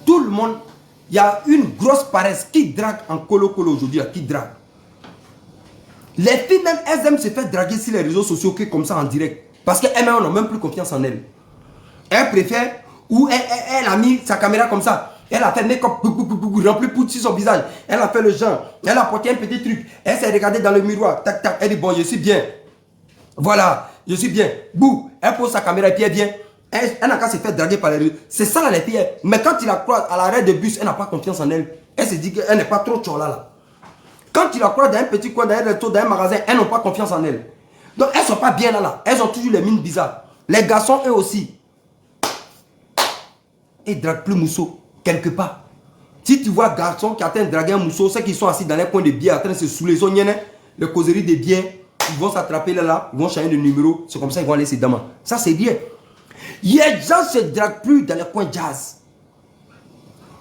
tout le monde, il y a une grosse paresse qui drague en colo-colo aujourd'hui, qui drague. Les filles même, elles aiment se faire draguer sur les réseaux sociaux que comme ça en direct. Parce qu'elles n'ont même plus confiance en elles. Elles préfèrent, ou elle a mis sa caméra comme ça. Elle a fait make-up, rempli poudre sur son visage. Elle a fait le genre. Elle a porté un petit truc. Elle s'est regardée dans le miroir. Tac, tac. Elle dit, bon, je suis bien. Voilà, je suis bien. Bouh. Elle pose sa caméra et puis elle vient. Elle n'a qu'à se faire draguer par les rues. C'est ça les filles. Mais quand tu la croises à l'arrêt de bus, elle n'a pas confiance en elle. Elle se dit qu'elle n'est pas trop chola là. Quand tu la croises dans un petit coin, dans un magasin, elles n'ont pas confiance en elle. Donc elles ne sont pas bien là. Elles ont toujours les mines bizarres. Les garçons, eux aussi. et drague plus mousseau, quelque part. Si tu vois garçon qui a atteint de draguer un mousseau, ceux qui sont assis dans les coins de biens en train de se saouler, ils ont les causeries des biens, ils vont s'attraper là, ils vont changer de numéro, c'est comme ça qu'ils vont aller se damer. Ça c'est bien. Il y a des gens qui ne se draguent plus dans les coins jazz.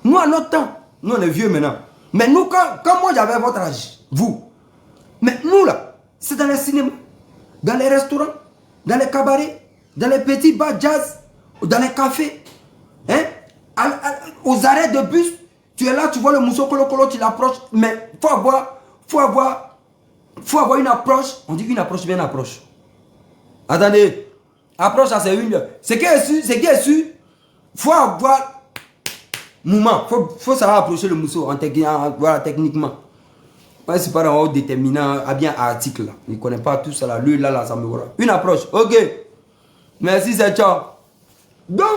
Nous, à notre temps, nous on est vieux maintenant. Mais nous, quand moi j'avais votre âge, vous, mais nous là, c'est dans les cinémas, dans les restaurants, dans les cabarets, dans les petits bars jazz, dans les cafés, hein? Aux arrêts de bus, tu es là, tu vois le mousseau colo colo, tu l'approches, mais faut avoir une approche. On dit une approche, bien une approche. Attendez, approche ça c'est une. C'est qui est sûr, faut avoir moment, faut savoir approcher le mousseau voilà, techniquement. C'est pas un haut déterminant, à bien article là. Il ne connaît pas tout ça là, lui là, ça me voit. Une approche, ok. Merci, c'est ciao. Donc,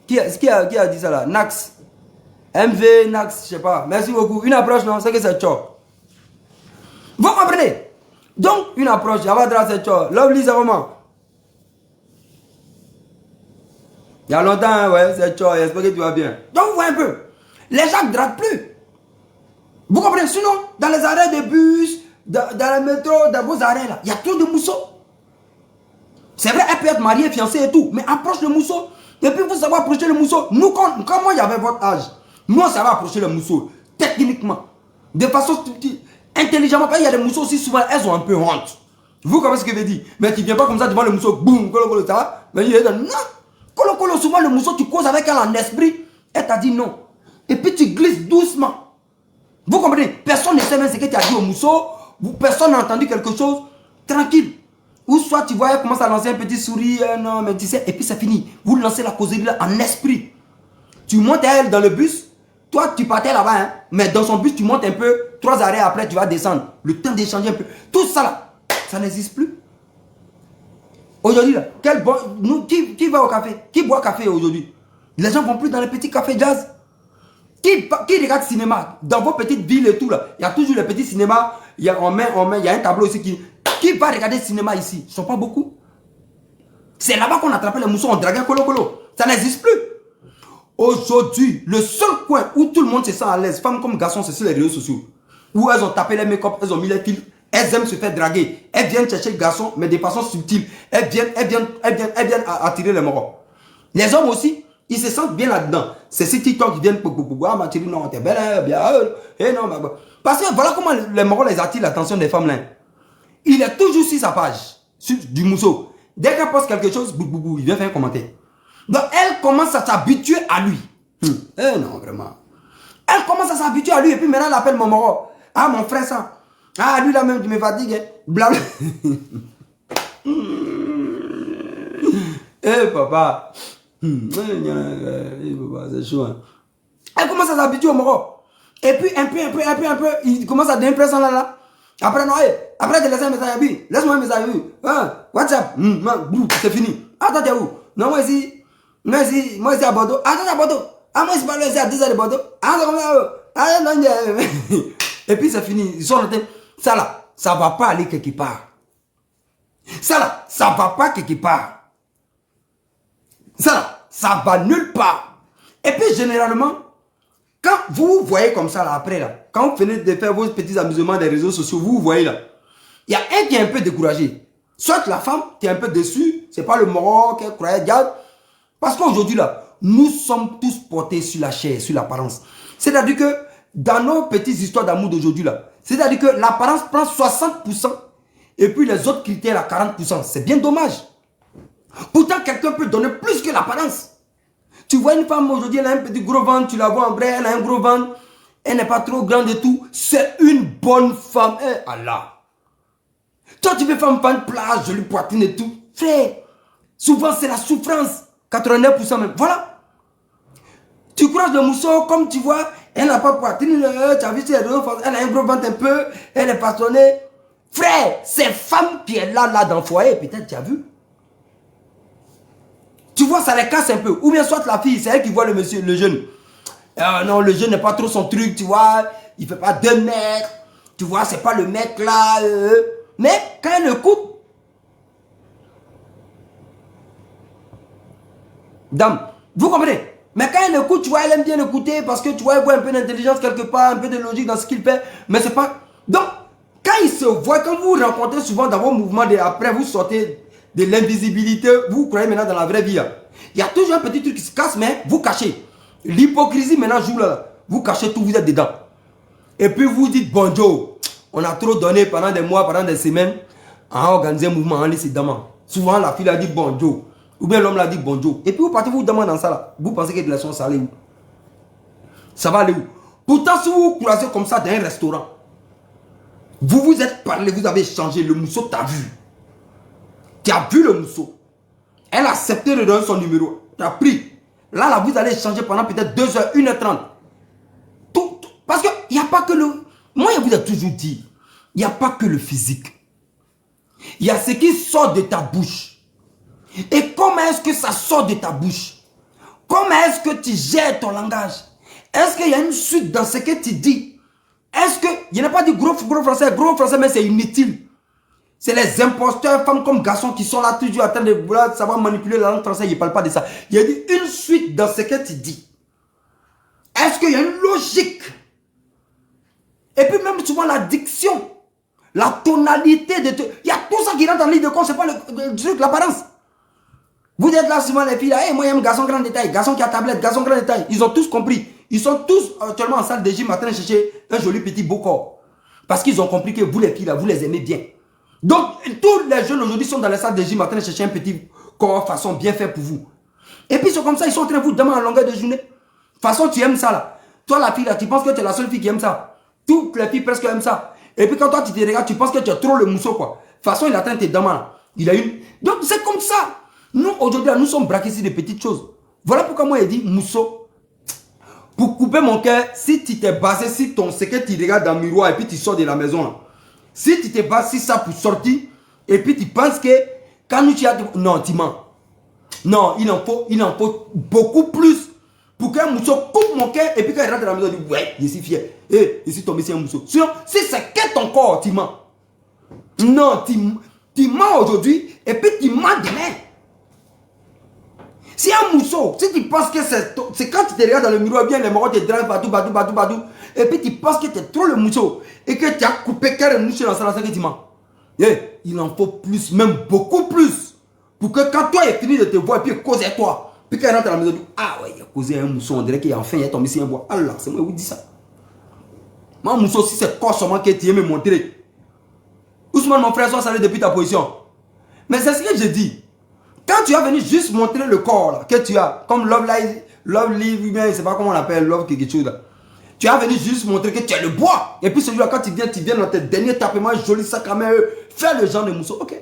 qui a dit ça là? Nax. MV, Nax, je sais pas. Merci beaucoup. Une approche, non, c'est que c'est ciao. Vous comprenez? Donc, une approche, Yavadra, c'est ciao. Lovely, c'est comment? Il y a longtemps, hein, ouais, c'est ciao. J'espère que tu vas bien. Donc, vous voyez un peu. Les gens ne draguent plus. Vous comprenez? Sinon, dans les arrêts de bus, dans le métro, dans vos arrêts là, il y a trop de mousseaux. C'est vrai, elle peut être mariée, fiancée et tout, mais approche le mousseau. Et puis vous savez approcher le mousseau. Nous, quand moi j'avais votre âge, nous on savait approcher le mousseau, techniquement, de façon intelligemment. Il y a des mousseaux aussi, souvent elles ont un peu honte. Vous comprenez ce que je veux dire? Mais tu ne viens pas comme ça devant le mousseau, boum, colo colo, ça va? Mais il est dans non, colo colo, souvent le mousseau, tu causes avec elle en esprit, elle t'a dit non. Et puis tu glisses doucement. Vous comprenez? Personne ne sait même ce que tu as dit au mousseau, personne n'a entendu quelque chose, tranquille. Ou soit tu vois, elle commence à lancer un petit sourire, non, mais tu sais, et puis c'est fini. Vous lancez la causerie là en esprit. Tu montes à elle dans le bus, toi tu partais là-bas, hein, mais dans son bus tu montes un peu, 3 arrêts après tu vas descendre. Le temps d'échanger un peu. Tout ça là, ça n'existe plus. Aujourd'hui là, qui va au café? Qui boit café aujourd'hui? Les gens vont plus dans les petits cafés jazz. Qui regarde cinéma? Dans vos petites villes et tout là, il y a toujours les petits cinémas, il y a un tableau ici qui va regarder le cinéma ici? Ils ne sont pas beaucoup. C'est là-bas qu'on attrapait les moussons, on draguait colo colo. Ça n'existe plus. Aujourd'hui, le seul coin où tout le monde se sent à l'aise, femmes comme garçons, c'est sur les réseaux sociaux. Où elles ont tapé les make-up, elles ont mis les filtres, elles aiment se faire draguer. Elles viennent chercher le garçon, mais de façon subtile. Elles viennent attirer les morons. Les hommes aussi, ils se sentent bien là-dedans. C'est ces TikTok qui viennent ah ma chérie, non, t'es belle, bien, non, parce que voilà comment les morons les attirent l'attention des femmes là. Il est toujours sur sa page, du mousseau. Dès qu'elle poste quelque chose, il vient faire un commentaire. Donc elle commence à s'habituer à lui. Non, vraiment. Elle commence à s'habituer à lui et puis maintenant elle appelle mon moro. Ah, mon frère ça. Ah, lui là même, tu me fatigues. Blabla. Papa. Papa, c'est chaud. Hein. Elle commence à s'habituer au moro. Et puis un peu, il commence à devenir présent là. Après, non, après, tu laisses un message à lui. Laisse-moi un message à lui. WhatsApp. C'est fini. Attends, t'es où? Non, moi ici à Bordeaux. Attends, à Bordeaux. Ah, moi, je parle ici à 10 heures de Bordeaux. Et puis, c'est fini. Ils sont notés. Ça là, ça va pas aller quelque part. Ça là, ça va pas quelque part. Ça là, ça va nulle part. Et puis, généralement, quand vous voyez comme ça là, après là, quand vous venez de faire vos petits amusements des réseaux sociaux, vous voyez là, il y a un qui est un peu découragé. Soit la femme, tu es un peu déçue, c'est pas le moro qu'elle croyait, garde. Parce qu'aujourd'hui là, nous sommes tous portés sur la chair, sur l'apparence. C'est-à-dire que dans nos petites histoires d'amour d'aujourd'hui là, c'est-à-dire que l'apparence prend 60% et puis les autres critères à 40%. C'est bien dommage. Pourtant, quelqu'un peut donner plus que l'apparence. Tu vois une femme aujourd'hui, elle a un petit gros ventre, tu la vois en vrai, elle a un gros ventre, elle n'est pas trop grande et tout. C'est une bonne femme. Allah. Toi, tu veux faire une femme plage, jolie poitrine et tout. Frère, souvent c'est la souffrance. 89% même. Voilà. Tu croises le mousseau, comme tu vois, elle n'a pas poitrine, tu as vu, elle a un gros ventre un peu, elle est passionnée. Frère, c'est femme qui est là dans le foyer, peut-être tu as vu. Tu vois, ça les casse un peu. Ou bien soit la fille, c'est elle qui voit le monsieur, le jeune. Non, le jeune n'est pas trop son truc, tu vois. Il ne fait pas 2 mètres. Tu vois, c'est pas le mec là. Mais quand elle le coupe, dame, vous comprenez? Mais quand elle écoute, tu vois, elle aime bien écouter parce que tu vois, elle voit un peu d'intelligence quelque part, un peu de logique dans ce qu'il fait. Mais c'est pas... Donc, quand il se voit, quand vous vous rencontrez souvent dans vos mouvements, après vous sortez de l'invisibilité, vous croyez maintenant dans la vraie vie. Il y a toujours un petit truc qui se casse, mais vous cachez. L'hypocrisie maintenant joue là. Vous cachez tout, vous êtes dedans. Et puis vous dites bonjour. On a trop donné pendant des mois, pendant des semaines, à organiser un mouvement en laissant d'amant. Souvent la fille a dit bonjour. Ou bien l'homme l'a dit bonjour. Et puis vous partez vous demandez dans ça là. Vous pensez que les relations ça allait où? Ça va aller où? Pourtant si vous vous croisez comme ça dans un restaurant, vous vous êtes parlé, vous avez échangé, le mousseau t'a vu. Tu as vu le mousseau. Elle a accepté de donner son numéro. Tu as pris. Là, vous allez échanger pendant peut-être 2 heures, 1h30. Tout. Parce qu'il n'y a pas que le... Moi, je vous ai toujours dit, il n'y a pas que le physique. Il y a ce qui sort de ta bouche. Et comment est-ce que ça sort de ta bouche? Comment est-ce que tu gères ton langage? Est-ce qu'il y a une suite dans ce que tu dis? Est-ce que... Il n'y a pas de gros français, mais c'est inutile. C'est les imposteurs, femmes comme garçons, qui sont là toujours en train de vouloir savoir manipuler la langue française. Ils ne parlent pas de ça. Il y a une suite dans ce que tu dis. Est-ce qu'il y a une logique? Et puis même souvent la diction, la tonalité de... Il y a tout ça qui rentre dans le livre de compte, ce n'est pas le truc, l'apparence. Vous êtes là souvent les filles là, hey, moi j'aime garçon grand détail, garçon qui a tablette, garçon grand détail. Ils ont tous compris. Ils sont tous actuellement en salle de gym en train de chercher un joli petit beau corps. Parce qu'ils ont compris que vous les filles là, vous les aimez bien. Donc tous les jeunes aujourd'hui sont dans la salle de gym en train de chercher un petit corps façon bien fait pour vous. Et puis c'est comme ça, ils sont en train de vous demander en longueur de journée. Façon tu aimes ça là. Toi la fille là, tu penses que tu es la seule fille qui aime ça. Toutes les filles presque aiment ça. Et puis quand toi tu te regardes, tu penses que tu as trop le mousseau quoi. Façon il atteint tes demandes. Il a une... Donc c'est comme ça. Nous, aujourd'hui, nous sommes braqués sur des petites choses. Voilà pourquoi moi, j'ai dit, mousseau, pour couper mon cœur, si tu t'es basé sur ton, ce que tu regardes dans le miroir et puis tu sors de la maison, là. Si tu t'es basé sur ça pour sortir, et puis tu penses que, quand nous tu as... Non, tu mens. Non, il en faut beaucoup plus pour qu'un mousseau coupe mon cœur et puis quand il rentre dans la maison, il dit, ouais, je suis fier. Et je suis tombé sur un mousseau. Sinon, si c'est que ton corps, tu mens. Non, tu mens aujourd'hui et puis tu mens demain. Si un mousseau, si tu penses que c'est quand tu te regardes dans le miroir, bien les morts te drivent badou, et puis tu penses que tu es trop le mousseau, et que tu as coupé carrément mousseau dans ça, que tu mens. Il en faut plus, même beaucoup plus, pour que quand toi est fini de te voir, et puis cause avec toi, puis quand il rentre dans la maison, il dit, ah ouais, il a causé un mousseau, on dirait qu'il enfin il est tombé sur un bois. Allah, c'est moi qui vous dis ça. Moi, mousseau, si c'est quoi seulement que tu aimes me montrer. Ousmane, mon frère, sois salé depuis ta position. Mais c'est ce que j'ai dit. Quand tu as venu juste montrer le corps là, que tu as, comme Love Live, je ne sais pas comment on l'appelle, Love quelque chose là. Tu as venu juste montrer que tu as le bois. Et puis celui-là, quand tu viens dans tes derniers tapements, joli sac à main, fais le genre de mousseau. Ok.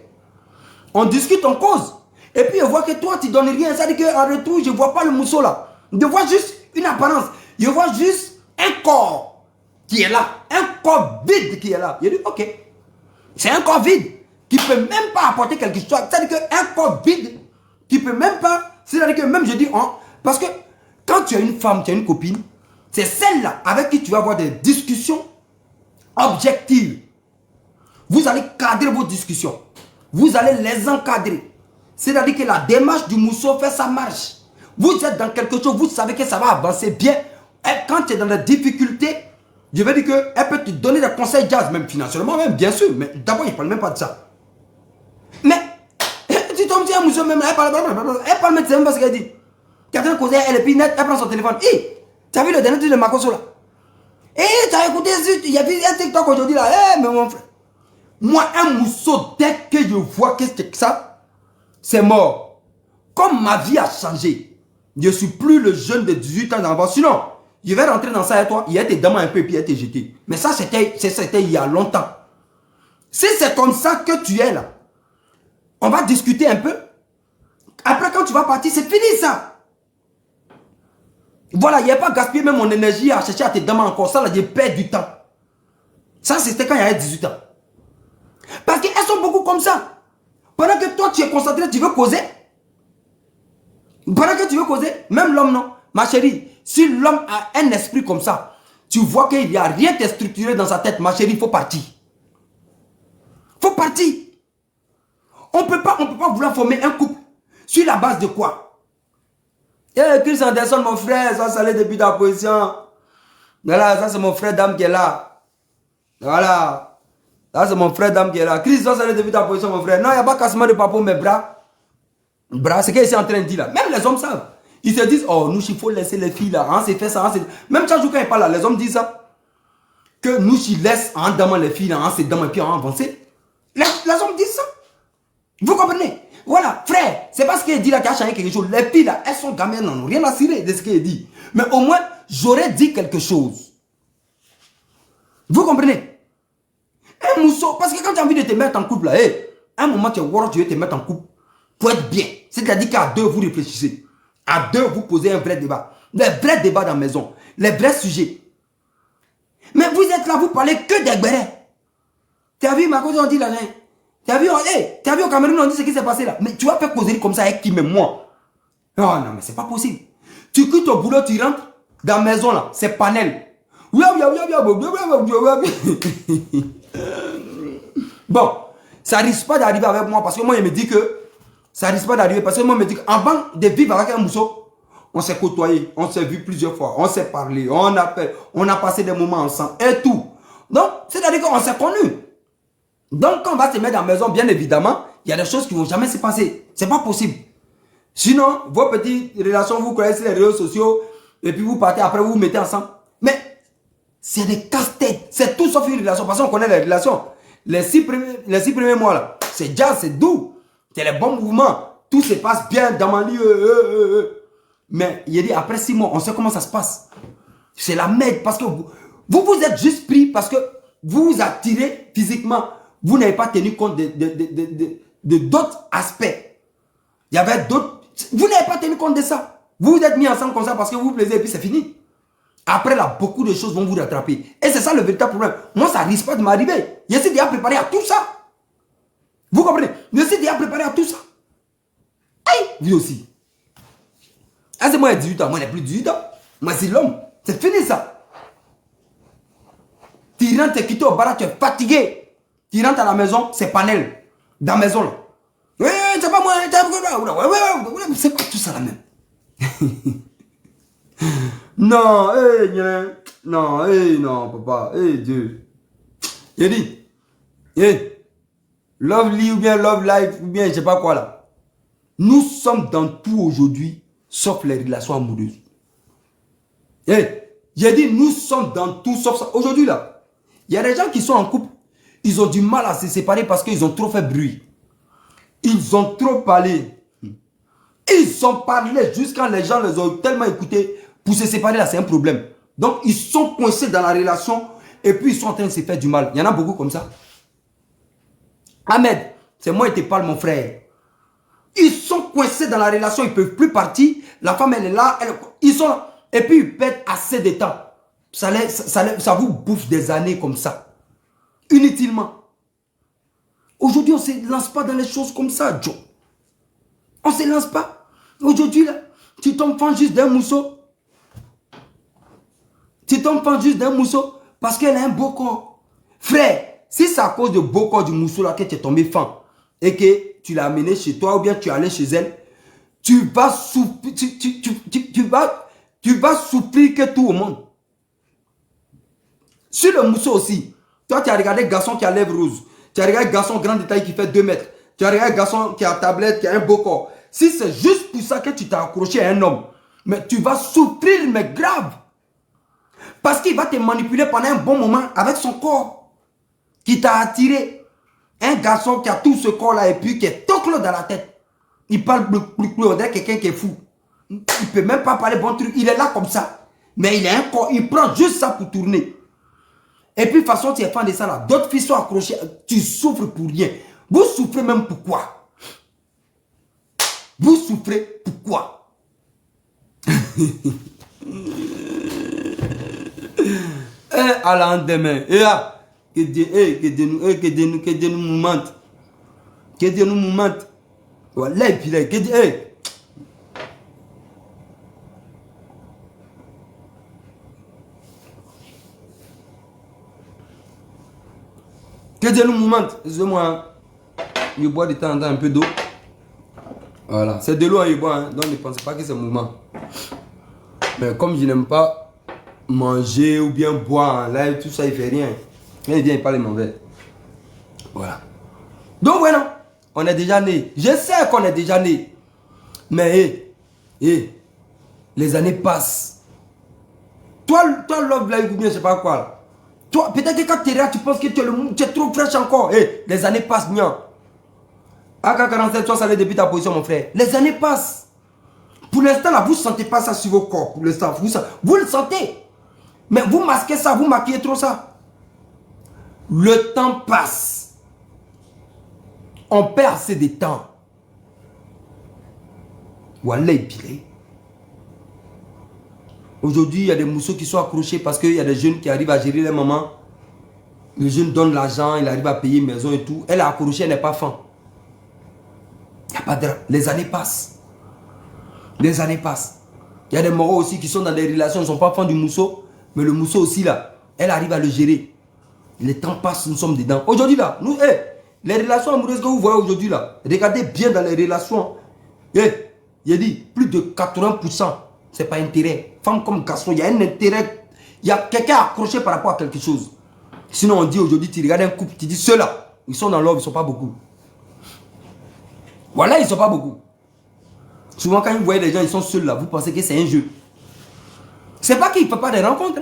On discute en cause. Et puis je vois que toi, tu ne donnes rien. Ça veut dire qu'en retour, je ne vois pas le mousseau là. Je vois juste une apparence. Je vois juste un corps qui est là. Un corps vide qui est là. Je dis, ok. C'est un corps vide qui ne peut même pas apporter quelque chose. C'est-à-dire qu'un corps vide qui ne peut même pas... C'est-à-dire que même je dis... Hein, parce que quand tu as une femme, tu as une copine, c'est celle-là avec qui tu vas avoir des discussions objectives. Vous allez cadrer vos discussions. Vous allez les encadrer. C'est-à-dire que la démarche du mousseau fait sa marche. Vous êtes dans quelque chose, vous savez que ça va avancer bien. Et quand tu es dans la difficulté, je veux dire qu'elle peut te donner des conseils jazz, même financièrement, même bien sûr. Mais d'abord, il ne parle même pas de ça. Mais, tu tombes sur un mousseau même, elle parle même de ça, même parce qu'elle dit. Quelqu'un causait, elle est puis net, elle prend son téléphone. Hé, tu as vu le dernier truc de Makoso là? Hé, tu as écouté, il y a vu un TikTok aujourd'hui là. Hé, mais mon frère. Moi, un mousseau, dès que je vois que c'est ça, c'est mort. Comme ma vie a changé, je ne suis plus le jeune de 18 ans d'avant. Sinon, je vais rentrer dans ça avec toi, il y a tes dames un peu et puis il y a tes jetés. Mais ça, c'était il y a longtemps. Si c'est comme ça que tu es là, on va discuter un peu. Après, quand tu vas partir, c'est fini ça. Voilà, il n'y a pas gaspillé même mon énergie à chercher à te demander encore. Ça, là, je perds du temps. Ça, c'était quand il y avait 18 ans. Parce qu'elles sont beaucoup comme ça. Pendant que toi, tu es concentré, tu veux causer. Pendant que tu veux causer, même l'homme, non. Ma chérie, si l'homme a un esprit comme ça, tu vois qu'il n'y a rien de structuré dans sa tête, ma chérie, il faut partir. Il faut partir. On ne peut pas vouloir former un couple. Sur la base de quoi? Eh, Chris Anderson, mon frère, ça c'est le début de la position. Voilà, ça c'est mon frère d'âme qui est là. Voilà. Ça c'est mon frère d'âme qui est là. Chris, ça c'est le début de la position, mon frère. Non, il n'y a pas cassement de papa mes bras. Bras, c'est ce qu'il est en train de dire là. Même les hommes savent. Ils se disent, oh, nous, il faut laisser les filles là. On s'est fait ça. Même chaque jour quand ils parlent là, les hommes disent ça. Que nous, il laisse en demain les filles là, en se demain et puis en avancer. Les hommes disent ça. Vous comprenez? Voilà, frère, c'est pas ce qu'il dit là qui a changé quelque chose. Les filles là, elles sont gamines, non, rien à cirer de ce qu'il dit. Mais au moins, j'aurais dit quelque chose. Vous comprenez? Un mousseau, parce que quand tu as envie de te mettre en couple là, hey, à un moment tu es world, tu veux te mettre en couple pour être bien. C'est-à-dire qu'à deux, vous réfléchissez. À deux, vous posez un vrai débat. Les vrais débats dans la maison. Les vrais sujets. Mais vous êtes là, vous parlez que des bérets. Tu as vu, ma cause, on dit là, tu as vu, hey, au Cameroun, on dit ce qui s'est passé là. Mais tu vas faire causer comme ça avec qui, même moi? Oh non, mais c'est pas possible. Tu quittes ton boulot, tu rentres dans la maison là, c'est panel. Bon, ça risque pas d'arriver avec moi parce que moi, il me dit que ça risque pas d'arriver parce que moi, il me dit qu'avant de vivre avec un mousseau, on s'est côtoyé, on s'est vu plusieurs fois, on s'est parlé, on a passé des moments ensemble et tout. Donc, c'est-à-dire qu'on s'est connus. Donc, quand on va se mettre dans la maison, bien évidemment, il y a des choses qui ne vont jamais se passer. C'est pas possible. Sinon, vos petites relations, vous connaissez les réseaux sociaux, et puis vous partez, après vous vous mettez ensemble. Mais, c'est des casse-têtes. C'est tout sauf une relation. Parce qu'on connaît les relations. Les six premiers mois, là, c'est jazz, c'est doux. C'est les bons mouvements. Tout se passe bien dans ma lit. Mais, il dit, après 6 mois, on sait comment ça se passe. C'est la merde. Parce que vous êtes juste pris parce que vous vous attirez physiquement. Vous n'avez pas tenu compte de d'autres aspects. Il y avait d'autres. Vous n'avez pas tenu compte de ça. Vous vous êtes mis ensemble comme ça parce que vous vous plaisez et puis c'est fini. Après là, beaucoup de choses vont vous rattraper. Et c'est ça le véritable problème. Moi, ça risque pas de m'arriver. Je suis déjà préparé à tout ça. Vous comprenez? Je suis déjà préparé à tout ça. Hey, vous aussi. Ah, c'est moi, 18 ans. Moi, je n'ai plus 18 ans. Moi, c'est l'homme. C'est fini ça. Tu rentres, tu quittes au bar, tu es fatigué. Tu rentres à la maison, c'est panel. Dans la maison là. Oui, c'est pas moi. C'est pas tout ça la même. Non, non, non, papa, Dieu. Il dit, love Lee ou bien love life ou bien je sais pas quoi là. Nous sommes dans tout aujourd'hui, sauf les relations amoureuses. J'ai dit, nous sommes dans tout sauf ça. Aujourd'hui là, il y a des gens qui sont en couple, ils ont du mal à se séparer parce qu'ils ont trop fait bruit. Ils ont trop parlé. Ils ont parlé jusqu'à les gens les ont tellement écoutés. Pour se séparer là, c'est un problème. Donc, ils sont coincés dans la relation et puis ils sont en train de se faire du mal. Il y en a beaucoup comme ça. Ahmed, c'est moi qui te parle, mon frère. Ils sont coincés dans la relation, ils ne peuvent plus partir. La femme, elle est là. Ils sont là. Et puis, ils perdent assez de temps. Ça vous bouffe des années comme ça. Inutilement. Aujourd'hui, on ne se lance pas dans les choses comme ça, Joe. On ne se lance pas. Aujourd'hui, là, tu tombes fan juste d'un mousseau. Tu tombes fan juste d'un mousseau parce qu'elle a un beau corps. Frère, si c'est à cause du beau corps du mousseau là que tu es tombé fan et que tu l'as amené chez toi ou bien tu es allé chez elle, tu vas souffrir, tu vas souffrir que tout au monde. Sur le mousseau aussi, toi tu as regardé garçon qui a lèvres roses, tu as regardé garçon grand de taille qui fait 2 mètres, tu as regardé garçon qui a tablette, qui a un beau corps. Si c'est juste pour ça que tu t'as accroché à un homme, mais tu vas souffrir, mais grave. Parce qu'il va te manipuler pendant un bon moment avec son corps qui t'a attiré. Un garçon qui a tout ce corps-là et puis qui est tocle dans la tête. Il parle on dirait quelqu'un qui est fou. Il ne peut même pas parler bon truc. Il est là comme ça. Mais il a un corps. Il prend juste ça pour tourner. Et puis, de toute façon, tu es fan de ça là. D'autres filles sont accrochées. Tu souffres pour rien. Vous souffrez même pourquoi? Vous souffrez pourquoi? À l'endemain. Que Dieu nous moumente. Que Dieu nous moumente. Voilà, et puis là, que Dieu. Que Dieu nous moumente. Excusez-moi. Je bois de temps en temps un peu d'eau. Voilà. C'est de l'eau, il boit. Donc ne pensez pas que c'est un mouvement. Mais comme je n'aime pas manger ou bien boire en live, tout ça, il fait rien. Quand il vient, il parle mauvais. Voilà. Donc voilà, on est déjà né. Je sais qu'on est déjà né. Mais les années passent. Toi Love Live ou bien je sais pas quoi. Là. Toi, peut-être que quand tu es là, tu penses que tu es trop fraîche encore. Les années passent, non. AK-47, toi, ça allait depuis ta position, mon frère. Les années passent. Pour l'instant, là, vous ne sentez pas ça sur vos corps. Pour l'instant, vous le sentez. Mais vous masquez ça, vous maquillez trop ça. Le temps passe. On perd assez de temps. Voilà, épilé. Aujourd'hui, il y a des mousseaux qui sont accrochés parce qu'il y a des jeunes qui arrivent à gérer les mamans. Le jeune donne l'argent, il arrive à payer une maison et tout. Elle est accrochée, elle n'est pas faim. Il n'y a pas de... Les années passent. Les années passent. Il y a des moraux aussi qui sont dans des relations, ils ne sont pas fans du mousseau. Mais le mousseau aussi, là, elle arrive à le gérer. Les temps passent, nous sommes dedans. Aujourd'hui, là, nous, les relations amoureuses que vous voyez aujourd'hui, là, regardez bien dans les relations. Il dit, plus de 80%, c'est pas intérêt. Femme comme garçon, il y a un intérêt. Il y a quelqu'un accroché par rapport à quelque chose. Sinon, on dit aujourd'hui, tu regardes un couple, tu dis, ceux-là, ils sont dans l'ordre, ils ne sont pas beaucoup. Voilà, ils ne sont pas beaucoup. Souvent, quand vous voyez des gens, ils sont seuls là, vous pensez que c'est un jeu. C'est pas qu'ils ne font pas des rencontres.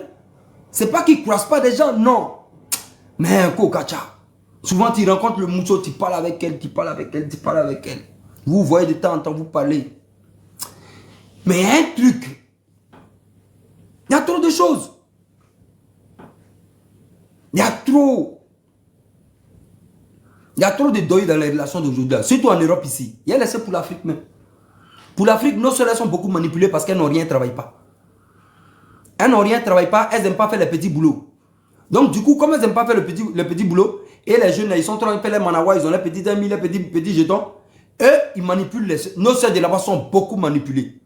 C'est pas qu'ils ne croisent pas des gens, non. Mais un cocacha. Souvent, tu rencontres le mousseau, tu parles avec elle, tu parles avec elle, tu parles avec elle. Vous voyez de temps en temps, vous parlez. Mais il y a un truc. Il y a trop de choses. Il y a trop. Il y a trop de deuil dans les relations d'aujourd'hui. Surtout en Europe ici. Il y a laissé pour l'Afrique même. Pour l'Afrique, nos sœurs sont beaucoup manipulées parce qu'elles n'ont rien, travaillent pas. Elles n'ont rien, travaillent pas, elles n'aiment pas faire les petits boulots. Donc du coup, comme elles n'aiment pas faire le petit boulot, et les jeunes, ils sont en train de faire les manawa, ils ont les petits amis, les petits jetons, eux, ils manipulent nos sœurs de là-bas sont beaucoup manipulées.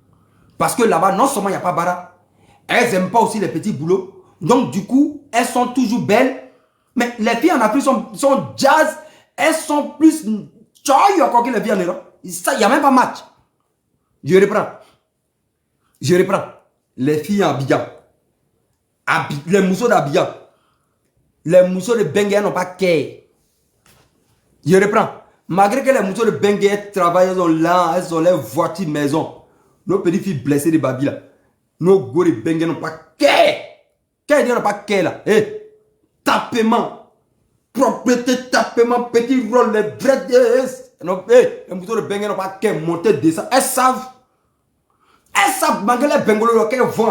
Parce que là-bas, non seulement il n'y a pas bara, elles n'aiment pas aussi les petits boulots. Donc du coup, elles sont toujours belles. Mais les filles en Afrique sont jazz, elles sont plus choy encore que les filles en Europe. Il n'y a même pas match. Je reprends. Les filles en Abidjan. Les mousseaux d'Abidjan. Les mousseaux de Bengue n'ont pas qu'est. Je reprends. Malgré que les mousseaux de Bengue travaillent, elles ont les voitures maison. Nos petites filles blessées de Babi là. Nos gros de Bengue n'ont pas qu'est. Qu'est n'ont pas qu'est là. Tapement. Propriété, tapement, petit rôle, les vrais. Les mousseaux de Bengue n'ont pas qu'est. Monter, descendre. Elles savent, malgré les bengolos, qu'elles vont,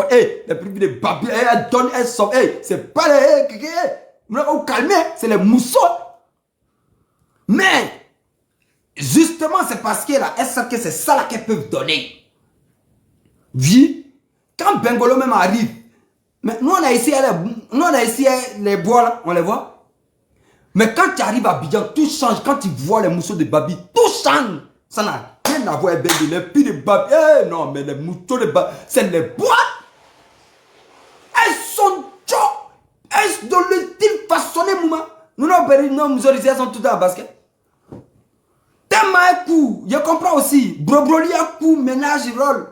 les prix de Babi, elles donnent, elles sauvent. C'est pas les. Vous calmez, c'est les mousseaux. Mais, justement, c'est parce qu'elles savent que c'est ça là qu'elles peuvent donner. Oui, quand Bengolo même arrive, mais nous on a ici les bois là, on les voit. Mais quand tu arrives à Abidjan, tout change. Quand tu vois les mousseaux de Babi, tout change. Ça n'a rien à voir avec les prix de Babi. Non, mais les mousseaux de Babi, c'est les bois. Elles sont chaudes. Elles sont le style façonné, mouma. Nous, nos mousseaux ici, elles sont toutes en basket. Tellement un coup, je comprends aussi. Brobroli un coup, ménage, rôle.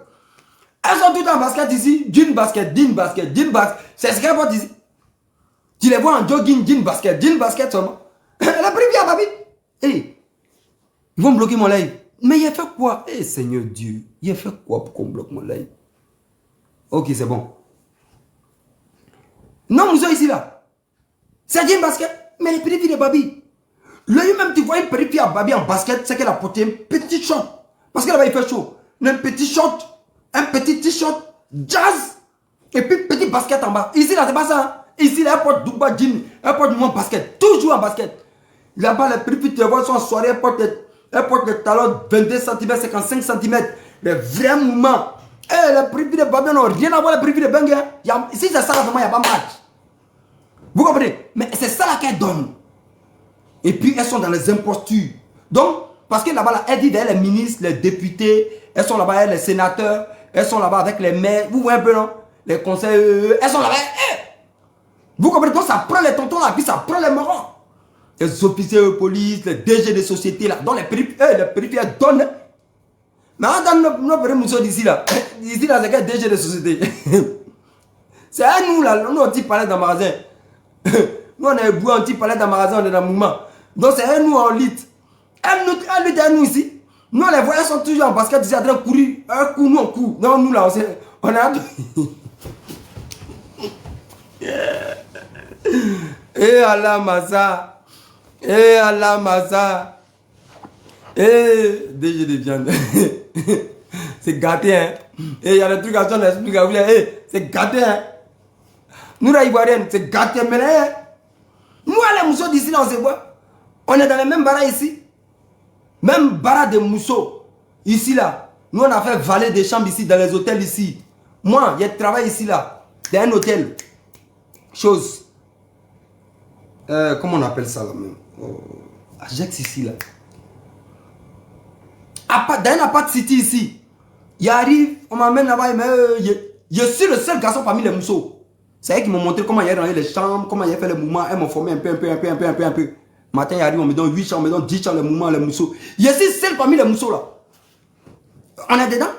Elles sont toutes en basket ici. D'une basket. C'est ce qu'elles portent ici. Tu les vois en jogging, d'une basket seulement. Elle a pris bien, Babi. Ils vont bloquer mon live. Mais il a fait quoi? Seigneur Dieu, il a fait quoi pour qu'on bloque mon live? Ok, c'est bon. Non, nous sommes ici là. C'est d'une basket. Mais les petites filles de Babi. Lui-même, tu vois une petite fille à Babi en basket, c'est qu'elle a porté un petit short. Parce que là-bas, il fait chaud. Un petit short, un petit t-shirt, jazz, et puis petit basket en bas. Ici, là, c'est pas ça. Hein? Ici, là, elle porte Douba jean, elle porte mon basket. Toujours en basket. Là-bas, les petites filles, tu vois, sont en soirée, elle porte des talons 22 cm, 55 cm. Les vrais mouvements. Les petites filles de Babi n'ont rien à voir avec les petites filles de Bengue. Ici, c'est ça, là, vraiment, il n'y a pas match. Vous comprenez? Mais c'est ça là qu'elle donne. Et puis, elles sont dans les impostures. Donc, parce que là-bas, là, elle dit d'ailleurs les ministres, les députés, elles sont là-bas, les sénateurs, elles sont là-bas avec les maires. Vous voyez un peu, non? Les conseils, elles sont là-bas. Vous comprenez? Donc, ça prend les tontons là, puis ça prend les marrons. Les officiers de police, les DG des sociétés là, dans les périphéries, elles donnent. Mais dans nos petits mousseaux d'ici là, ici là, c'est quel DG de société. C'est à nous là, nous on petit palais dans le magasin. Nous on est boué, un petit palais dans le magasin, on est dans le mouvement. Donc c'est à nous en lit. Elle lutte à nous ici. Nous les voyants sont toujours en basket ici en train de courir. Un coup, nous on court. Non, nous là, on est à Eh Allah Massa. Eh Allah Massa. Eh DG de viande. C'est gâté, hein. Et il y a des trucs à son expliquer. C'est gâté, hein. Nous, les Ivoiriens, c'est gâté, mais hein. Nous, les mousseaux d'ici, là, on se voit. On est dans les mêmes barras ici. Même barras de mousseaux. Ici, là. Nous, on a fait valet des chambres ici, dans les hôtels ici. Moi, je travaille ici, là. Dans un hôtel. Chose. Comment on appelle ça, là, même? Ajax, ici, là. Dans un appart city ici. Il arrive, on m'amène là-bas, mais je suis le seul garçon parmi les mousseaux. C'est eux qui m'ont montré comment il a rangé les chambres, comment il a fait les mouvements. Elles m'ont formé un peu. Matin, il arrive, on me donne 8 chambres, on me donne 10 chambres, les mouvements, les mousseaux. Je suis seul parmi les mousseaux là. On est dedans.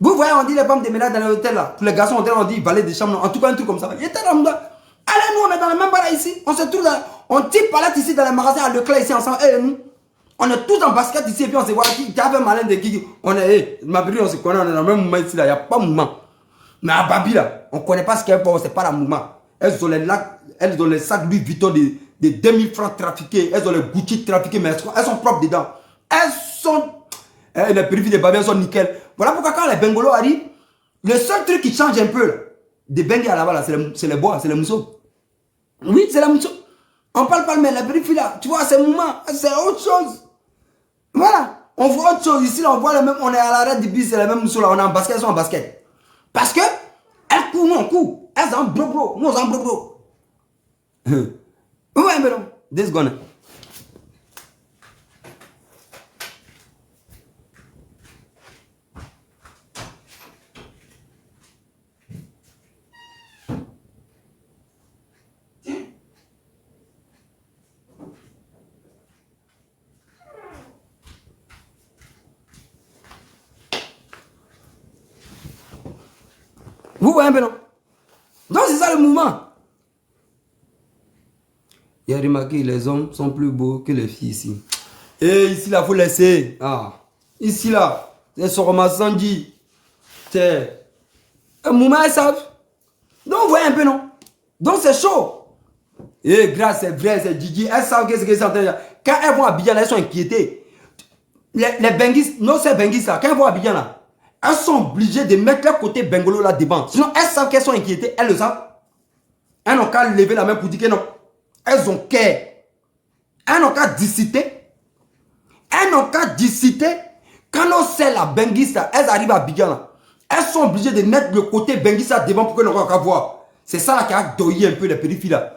Vous voyez, on dit les femmes de ménage dans l'hôtel là. Pour les garçons, on dit valet des chambres. En tout cas, un truc comme ça. Il était là, allez, nous, on est dans le même bar ici. On se trouve dans. On tire palette ici dans les magasins à Leclerc ici ensemble. Et nous. On est tous en basket ici et puis on se voit qui a fait malin de qui. On est, ma on se connaît, on est dans le même mouvement ici là, il n'y a pas de mouvement. Mais à Babi là, on ne connaît pas ce qu'elles font, c'est pas le mouvement. Elles ont les sacs Louis Vuitton de 2000 francs trafiqués, elles ont les Gucci trafiqués, mais elles sont propres dedans. Les périphériques de Babi, elles sont nickel. Voilà pourquoi quand les bengolos arrivent, le seul truc qui change un peu là, des bengues à là-bas, c'est les bois, c'est les mousseaux. Oui, c'est les mousseaux. On parle pas, mais les périphériques là, tu vois, c'est mouvement, c'est autre chose. Voilà, on voit autre chose ici, là, on voit les mêmes, on est à l'arrêt du bus, c'est les mêmes mousseaux là, on est en basket, elles sont en basket. Parce que, elles courent, nous on court. Elles ont bro, nous on en bro. Ouais, mais non, this gone. Vous voyez un peu non? Donc c'est ça le mouvement. Il y a remarqué, les hommes sont plus beaux que les filles ici. Et ici là, il faut laisser. Ah. Ici là, c'est sur ma sandy. C'est un mouvement, elles savent. Donc vous voyez un peu non? Donc c'est chaud. Et grâce, c'est vrai, c'est Didi. Elles savent qu'est-ce que c'est en train de dire. Quand elles vont à Abidjan, elles sont inquiétées. Les benguis, non c'est benguis là. Quand elles vont à Abidjan là, elles sont obligées de mettre leur côté bengolo là devant. Sinon, elles savent qu'elles sont inquiétées. Elles le savent. Elles n'ont qu'à lever la main pour dire que non. Elles ont qu'à. Elles n'ont qu'à disciter. Elles n'ont qu'à disciter. Quand on sait la benguissa, elles arrivent à Abidjan là. Elles sont obligées de mettre le côté benguissa devant pour qu'elles n'aient qu'à voir. C'est ça là qui a doyé un peu les périphéries là.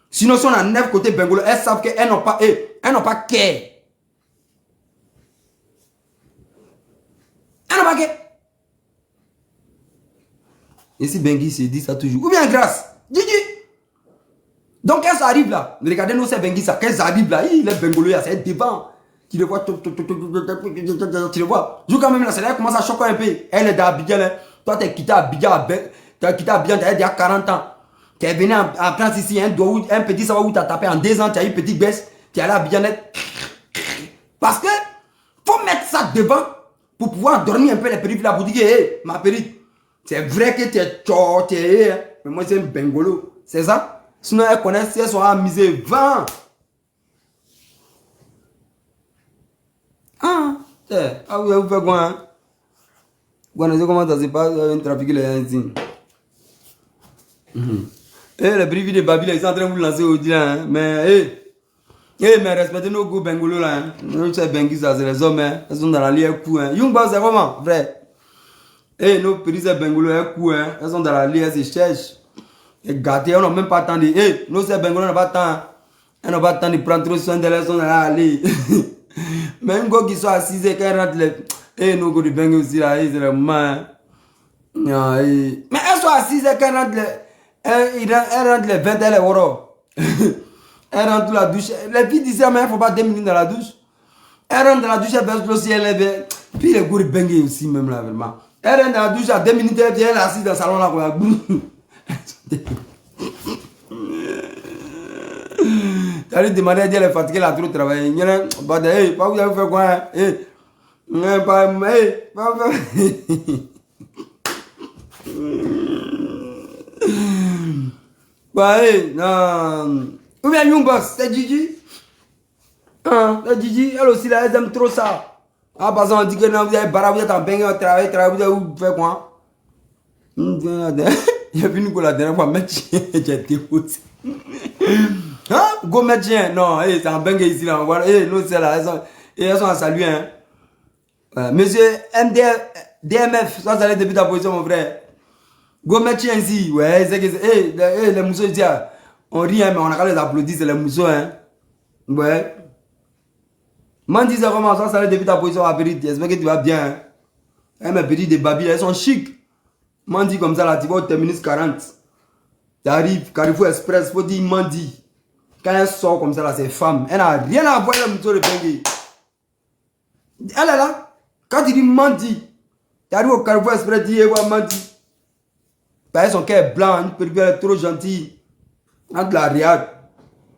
Sinon, si on a 9 côtés bengolo, elles savent qu'elles n'ont pas. Elles n'ont pas qu'à. Elles n'ont pas qu'à. Et si Bengui se dit ça toujours, ou bien grâce, Didi. Donc quand ça arrive là, regardez nous c'est Bengui ça, quand ça arrive là, il est bengolo, c'est devant. Tu le vois, tu le vois. Joue quand même là, c'est là qu'elle commence à choquer un peu. Elle est d'Abidjan, toi t'es quitté Abidjan, t'as quitté Abidjan, t'as il y a 40 ans. Tu es venu en France ici, un petit savoir où t'as tapé en 2 ans, tu as eu une petite baisse, tu es allé à Abidjan. Parce que, faut mettre ça devant pour pouvoir dormir un peu les périphes là, pour dire, hé, ma périph'. C'est vrai que tu es torté, hein? Mais moi c'est un bengolo. C'est ça? Sinon elles connaissent si elles sont amusées 20. Ah oui, vous faites quoi? Hein? Vous connaissez comment ça se passe, un trafic les insignes. Eh, les briefs de Babi, ils sont en train de vous lancer au dia, hein? Mais, mais respectez nos goûts bengolos là, hein? Nous, c'est bengis, ça, c'est les hommes, hein? Elles sont dans la liée coup, hein? Yungba, c'est comment, vrai? Nos petits bengolos, elles sont dans la lie, elles se cherchent. Et gâtés, on n'a même pas temps de. Nos bengolos n'ont pas de temps. Elles n'ont pas de temps de prendre trop soin d'elles, elles sont dans la lie. Mais un gars qui soit assis et qui rentre les. Nos gars de bengolos aussi là, c'est le moment. Mais elles sont assises et qui rentrent les. Elles rentrent les 20 et les euros. Elles rentrent la douche. Les filles disent, mais il ne faut pas 2 minutes dans la douche. Elles rentrent dans la douche, elles baissent le ciel, Puis les goûts de bengue aussi, même là, vraiment. Elle est dans la douche à 2 minutes, elle vient, elle est assise dans le salon là, quoi. Tu lui demandé, elle est fatiguée, elle a trop travaillé. Il y a pas de, hey, pas vous avez fait quoi? Hey, pas, hey, pas, bah, hey, non. Ou bien Young Boss, c'est Gigi? Hein, c'est Gigi, elle aussi, là, elle aime trop ça. Ah, parce qu'on dit que non, vous avez barré, vous êtes en bain, vous travaillez, vous avez fait quoi? Il y a venu pour la dernière fois, mettre chien, j'ai été aussi. Hein? Go mettre chien, non, hey, c'est en bain ici, là, voilà, hey, l'autre, c'est là, elles sont à saluer, hein. Monsieur DMF, ça allait depuis ta position, mon frère. Go mettre chien ici, ouais, c'est que, hey, les mousseaux, ici, on rit, hein, mais on a qu'à les applaudir, c'est les mousseaux, hein. Ouais. Mandi, c'est comment ça allait depuis ta position à Périt, j'espère que tu vas bien, hein. Mes petits des babilles, elles sont chics. Mandi comme ça, là, tu vas au terminus 40. Tu arrives, Carrefour Express, faut dire Mandi. Quand elle sort comme ça, là, c'est femme. Elle n'a rien à voir avec le mousseau de Bengue. Elle est là. Quand tu dis Mandi, tu arrives au Carrefour Express, tu dis, ouais, Mandi. Parce que son cœur est blanc, une perruque, elle est trop gentille. Entre la riade.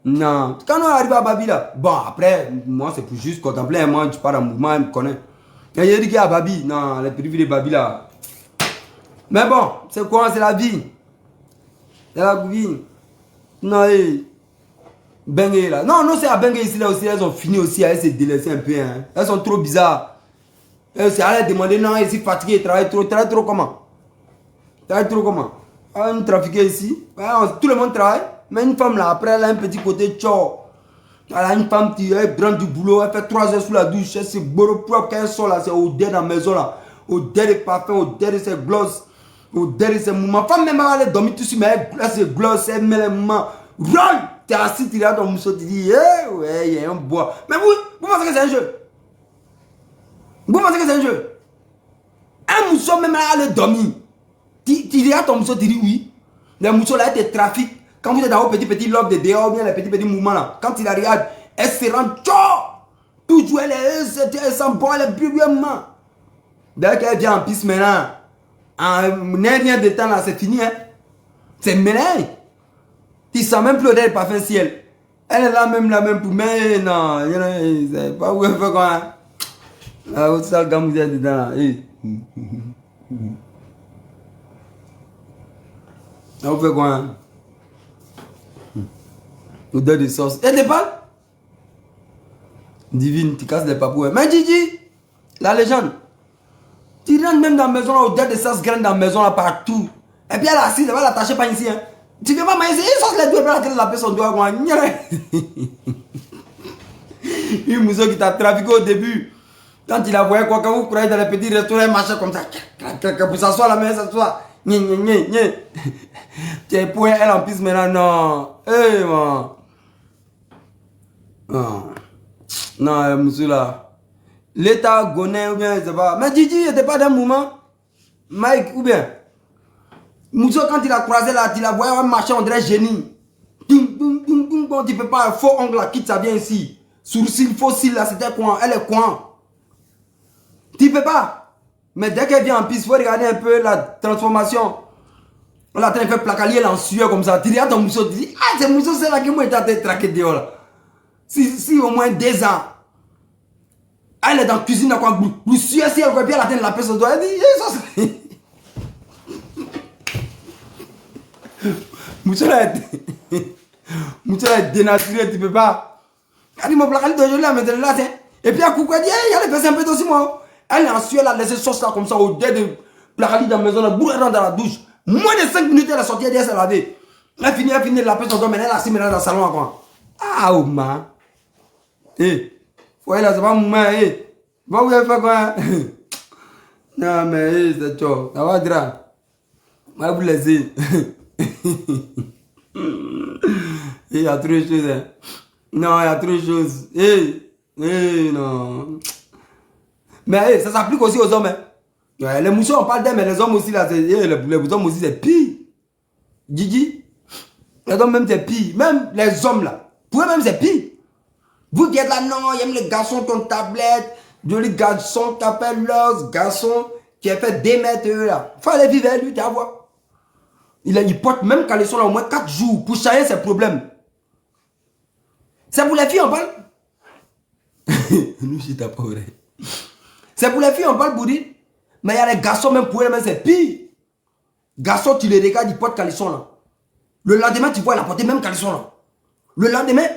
Non. Quand on arrive à Babi, là, bon, après, moi, c'est pour juste contempler un moment, tu pars en mouvement, elle me connaît. Et il dit qu'il y a Babi. Non, les perruques de Babi, là. Mais bon, c'est quoi? C'est la vie. C'est la vie. Non, Bengue là. Non, non, c'est à Bengue ici, là aussi. Elles ont fini aussi à se délaisser un peu. Hein. Elles sont trop bizarres. C'est à leur demander, non, elles sont fatiguées, travaillent trop comment? Travaille trop comment? On trafique ici. Tout le monde travaille. Mais une femme là, après, elle a un petit côté tchao. Elle a une femme qui rentre du boulot, elle fait 3 heures sous la douche. Elle se bourre propre quand elle sort là, c'est odeur dans la maison là. Odeur de parfum, odeur de ses glosses. Odeur de ses mouvements. Femme même elle est dormie tout de suite, mais elle se glosse, elle met les mouvements. Roll! T'es assis, tu regardes ton mousseau, tu dis, ouais, il y a un bois. Mais vous pensez que c'est un jeu? Vous pensez que c'est un jeu? Un mousseau même là, elle est dormie. Tu regardes ton mousseau, tu dis oui. Les mousseaux là, ils te trafiquent. Quand vous êtes dans vos petits lobes de dehors, bien les petits mouvements là, quand tu la regardes, elle se rend tchao. Toujours elle sent bon, elle est brillamment. Dès qu'elle vient en piste maintenant, en rien de temps là, c'est fini. Hein? C'est mélange. Tu sens même plus l'odeur parfum ciel. Elle est là même pour. Mais non, c'est pas où elle fait quoi. Là, où ça, quand vous êtes dedans là. Là, vous faites quoi? Odeur de sauce. Et des balles? Divine, tu casses les papouilles. Mais Gigi, la légende. Tu rentres même dans la maison, odeur de sauce graine dans la maison là partout. Et puis elle est assise, elle va l'attacher pas ici. Hein. Tu ne veux pas manger, il sauce les doigts, elle va laver son doigt. Une mousseau qui t'a trafiqué au début. Quand il a voyé quoi, quand vous croyez dans les petits restaurants, elle marchait comme ça. Pour s'asseoir, la main s'asseoir. Tu es pour elle en plus maintenant, non. Hey, man. Non, monsieur là. L'État gonais ou bien, je sais pas. Mais Gigi, il n'était pas d'un moment. Mike, ou bien. Monsieur, quand il a croisé là, il a voyé un marché, on dirait génie. Bon, tu peux pas, faux ongle là, quitte, ça vient ici. Sourcil, faux cils là, c'était quoi? Elle est quoi? Tu peux pas. Mais dès qu'elle vient en piste, il faut regarder un peu la transformation. On l'a fait placalier en sueur comme ça. Tu regardes ton mousseau, tu dis, ah, c'est mousseau, c'est là qui m'a été traqué dehors là. Si au moins 2 ans, elle est dans la cuisine, quoi, si elle voit bien la tête de la personne, elle dit, ça c'est. Mousseau là est dénaturé, tu peux pas. Elle dit, mon placalier d'aujourd'hui là, maintenant là, et puis à coucou, elle dit, il y a les personnes un peu aussi, moi. Elle est en sueur, elle a laissé sauce là comme ça, au dé de placalier dans la maison, elle rentre dans la douche. Moins de 5 minutes, elle est sortie, elle dit, elle s'est lavée. Elle finit, la personne doit, mais elle est assise maintenant dans le salon, quoi. Ah, oh, man. Faut aller là, c'est pas mon main, va où elle fait quoi? Non, mais, c'est tout. Ça va, Dra. Va vous laisser. Il y a trop de choses, hein. Non, il y a trop de choses. Non. Mais, ça s'applique aussi aux hommes, hein. Ouais, les moussons, on parle d'eux, mais les hommes aussi, là, les hommes aussi, c'est pire. Gigi, les hommes même, c'est pire. Même les hommes, là, pour eux même, c'est pire. Vous dites là, non, il aime les garçons qui ont tablette, Joli garçon qui appelle l'os, garçon qui a fait des mètres là. Fallait vivre avec lui, tu vas voir. Il porte même caleçon là au moins 4 jours pour changer ses problèmes. C'est pour les filles en balle. Nous, si t'as pas vrai. C'est pour les filles en balle, Boudi. Mais il y a les garçons, même pour eux, c'est pire. Garçon, tu les regardes, ils portent caleçon là. Le lendemain, tu vois, il a porté même caleçon là. Le lendemain,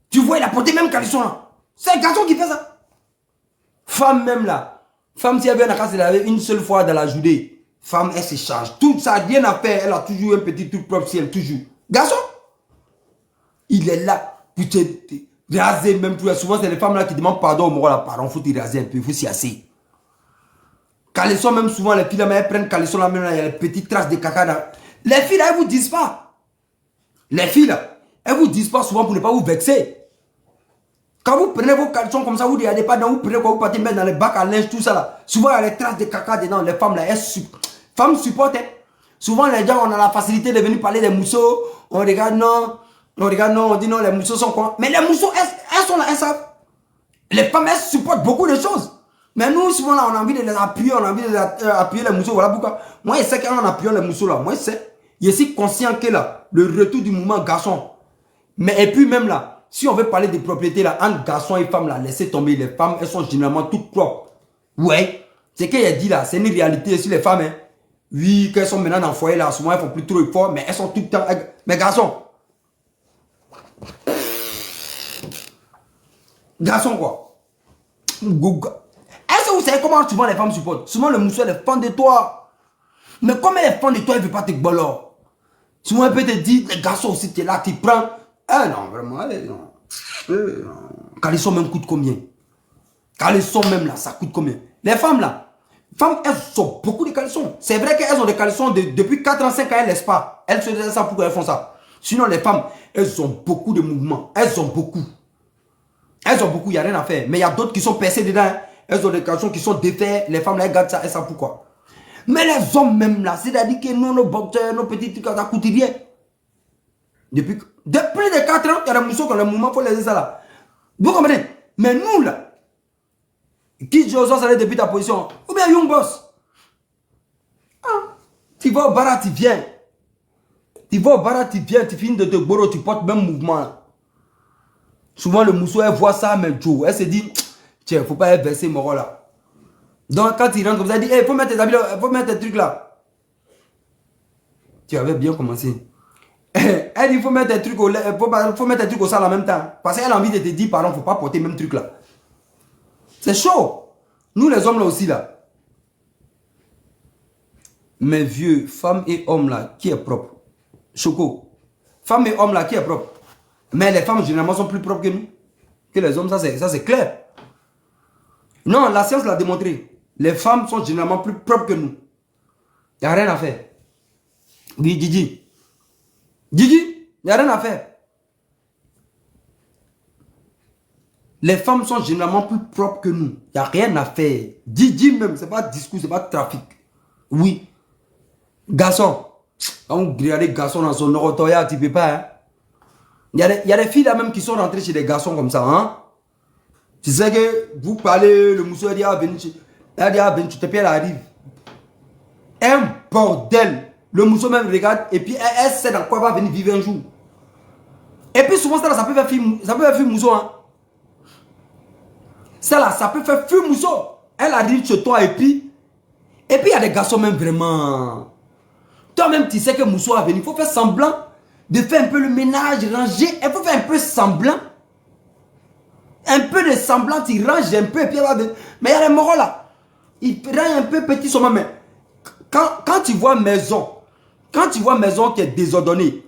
tu vois, il a porté même caleçon là. C'est un garçon qui fait ça. Femme même là. Femme, si elle vient à la casa, elle avait une seule fois dans la journée. Femme, elle se change. Tout ça, rien à faire. Elle a toujours un petit truc propre si elle, toujours. Garçon, il est là pour te raser même plus. Souvent, c'est les femmes là qui demandent pardon au mort là. Pardon, il faut te raser un peu, il faut s'y asseoir. Caleçon, même souvent, les filles là, elles prennent caleçon là, même là, il y a les petites traces de caca là. Les filles là, elles vous disent pas. Les filles là, elles vous disent pas souvent pour ne pas vous vexer. Quand vous prenez vos caleçons comme ça, vous ne regardez pas, vous prenez quoi, vous partez mettre dans les bacs à linge, tout ça là. Souvent, il y a les traces de caca dedans. Les femmes là, femmes supportent. Souvent, les gens, on a la facilité de venir parler des mousseaux. On regarde, non. On regarde, non. On dit, non, les mousseaux sont quoi. Mais les mousseaux, elles sont là, elles savent. Les femmes, elles supportent beaucoup de choses. Mais nous, souvent, là, on a envie de les appuyer, on a envie d'appuyer les mousseaux. Voilà pourquoi. Moi, je sais qu'en appuyant les mousseaux là, moi, je sais. Je suis conscient que là, le retour du mouvement garçon. Mais et puis même là, si on veut parler de propriété là, entre garçons et femmes là, laissez tomber. Les femmes, elles sont généralement toutes propres. Ouais. C'est qu'elle a dit là, c'est une réalité sur les femmes. Hein. Oui, qu'elles sont maintenant dans le foyer là, souvent elles font plus trop effort, mais elles sont tout le temps. Mais garçons. Garçons quoi. Est-ce que vous savez comment souvent les femmes supportent? Souvent le monsieur est fan de toi. Mais comme elle est fan de toi, elle ne veut pas te bolor. Souvent elle peut te dire, les garçons aussi, tu es là, tu prends. Ah non, vraiment, allez, non. Caleçon même coûte combien? Caleçon même là, ça coûte combien? Les femmes là, elles ont beaucoup de caleçons. C'est vrai qu'elles ont des caleçons depuis 4 ans, 5 ans, elles ne laissent pas. Elles se disent ça, pourquoi elles font ça? Sinon les femmes, elles ont beaucoup de mouvements. Elles ont beaucoup. Elles ont beaucoup, il n'y a rien à faire. Mais il y a d'autres qui sont percées dedans. Hein. Elles ont des caleçons qui sont défaits. Les femmes là, elles gardent ça, elles savent pourquoi. Mais les hommes même là, c'est-à-dire que nous, nos boxeurs, nos petits trucs, ça ne coûte rien. Depuis plus de 4 ans, il y a des mousseaux qui ont le mouvement, il faut laisser ça là. Vous comprenez? Mais nous là, qui j'ose aller depuis ta position, ou bien Young Boss. Ah, tu vas au bar, tu viens. Tu vas au bar, tu viens, tu finis de te boro, tu portes même mouvement là. Souvent le mousseau, elle voit ça, mais Joe, elle se dit, tiens, il ne faut pas verser mon rôle là. Donc quand il rentre comme ça, il dit, il faut mettre tes habits là, il faut mettre tes trucs là. Tu avais bien commencé. Elle dit, il faut mettre des trucs faut mettre des trucs au sol en même temps. Parce qu'elle a envie de te dire, pardon, il ne faut pas porter le même truc là. C'est chaud. Nous les hommes là aussi là. Mais vieux, femmes et hommes là, qui est propre? Choco. Femmes et hommes là, qui est propre? Mais les femmes généralement sont plus propres que nous. Que les hommes, ça c'est clair. Non, la science l'a démontré. Les femmes sont généralement plus propres que nous. Il n'y a rien à faire. Oui, Gigi. Gigi, il n'y a rien à faire. Les femmes sont généralement plus propres que nous. Il n'y a rien à faire. Gigi même, ce n'est pas discours, ce n'est pas trafic. Oui. Garçon. Quand vous regardez les garçons dans son orotoya, tu ne peux pas. Hein? Il y a des filles là même qui sont rentrées chez des garçons comme ça. Hein? Tu sais que vous parlez, le monsieur dit, ah, venez, tu te pieds, elle arrive. Un bordel. Le monsieur même regarde et puis elle sait dans quoi elle va venir vivre un jour. Et puis souvent ça peut faire fuir mousseau. Hein. Ça peut faire fuir mousseau. Elle arrive chez toi et puis il y a des garçons même vraiment. Toi-même tu sais que mousseau va venir. Il faut faire semblant de faire un peu le ménage, ranger. Il faut faire un peu semblant. Un peu de semblant, tu ranges un peu et puis elle va venir. Mais il y a les moraux là. Il range un peu petit son mais quand tu vois maison, qui est désordonnée,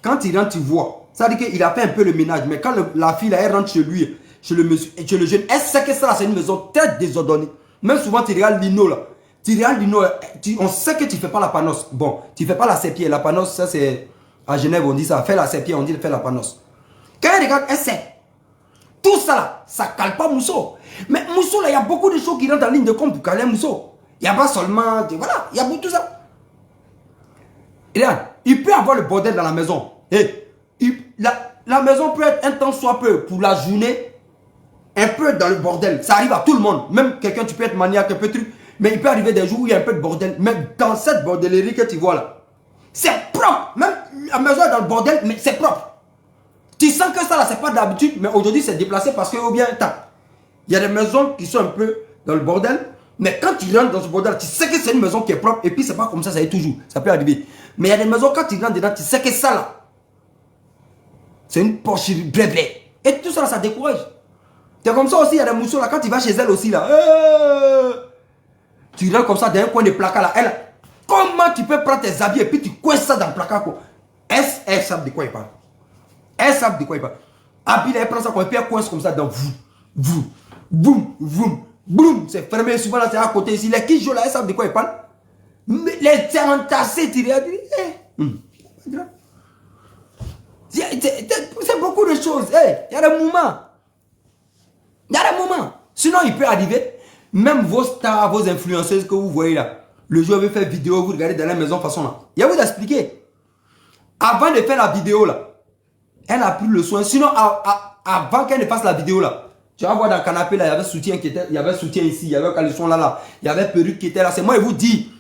quand il rentre, tu vois. Ça veut dire qu'il a fait un peu le ménage. Mais quand la fille là, elle rentre chez lui, chez le jeune, elle sait que ça c'est une maison très désordonnée. Même souvent tu regardes Lino là. Tu regardes Lino, on sait que tu ne fais pas la panos. Bon, tu ne fais pas la sépier. La panos, ça c'est à Genève, on dit ça. Fais la sépier, on dit fais la panos. Quand elle regarde, elle sait. Tout ça là, ça ne cale pas Mousseau. Mais Mousseau là, il y a beaucoup de choses qui rentrent en ligne de compte pour caler Mousseau. Il n'y a pas seulement, voilà, il y a beaucoup de tout ça. Regarde, il peut avoir le bordel dans la maison. Et la maison peut être un temps soit peu pour la journée. un peu dans le bordel. Ça arrive à tout le monde. Même quelqu'un, tu peux être maniaque, un peu truc. Mais il peut arriver des jours où il y a un peu de bordel. Mais dans cette bordellerie que tu vois là, c'est propre. Même la maison est dans le bordel, mais c'est propre. Tu sens que ça là, c'est pas d'habitude, mais aujourd'hui c'est déplacé parce que, ou bien, il y a des maisons qui sont un peu dans le bordel, mais quand tu rentres dans ce bordel, tu sais que c'est une maison qui est propre, et puis c'est pas comme ça est toujours. Ça peut arriver. Mais il y a des maisons, quand tu rentres dedans, tu sais que ça là, c'est une porcherie blé. Et tout ça là, ça décourage. C'est comme ça aussi, il y a des mousseaux là, quand tu vas chez elle aussi là, tu rentres comme ça dans un coin de placard là, elle, comment tu peux prendre tes habits et puis tu coinces ça dans le placard quoi? Elles savent de quoi il parle. Elles savent de quoi il parle. Habit là, elle prend ça quoi, et puis elle coince comme ça dans vous, boum, c'est fermé, souvent là c'est à côté ici, les qui jouent là, elles savent de quoi il parle. Mais les c'est entassé, tu regardes, c'est beaucoup de choses, il y a des moments. Il y a des moments. Sinon, il peut arriver, même vos stars, vos influenceuses que vous voyez là, le jour où vous faites vidéo, vous regardez dans la maison façon là. Il y a vous expliquer. Avant de faire la vidéo là, elle a pris le soin. Sinon, avant qu'elle ne fasse la vidéo là, tu vas voir dans le canapé là, il y avait soutien qui était, il y avait soutien ici, il y avait caleçon là, il y avait perruque qui était là. C'est moi, je vous dis,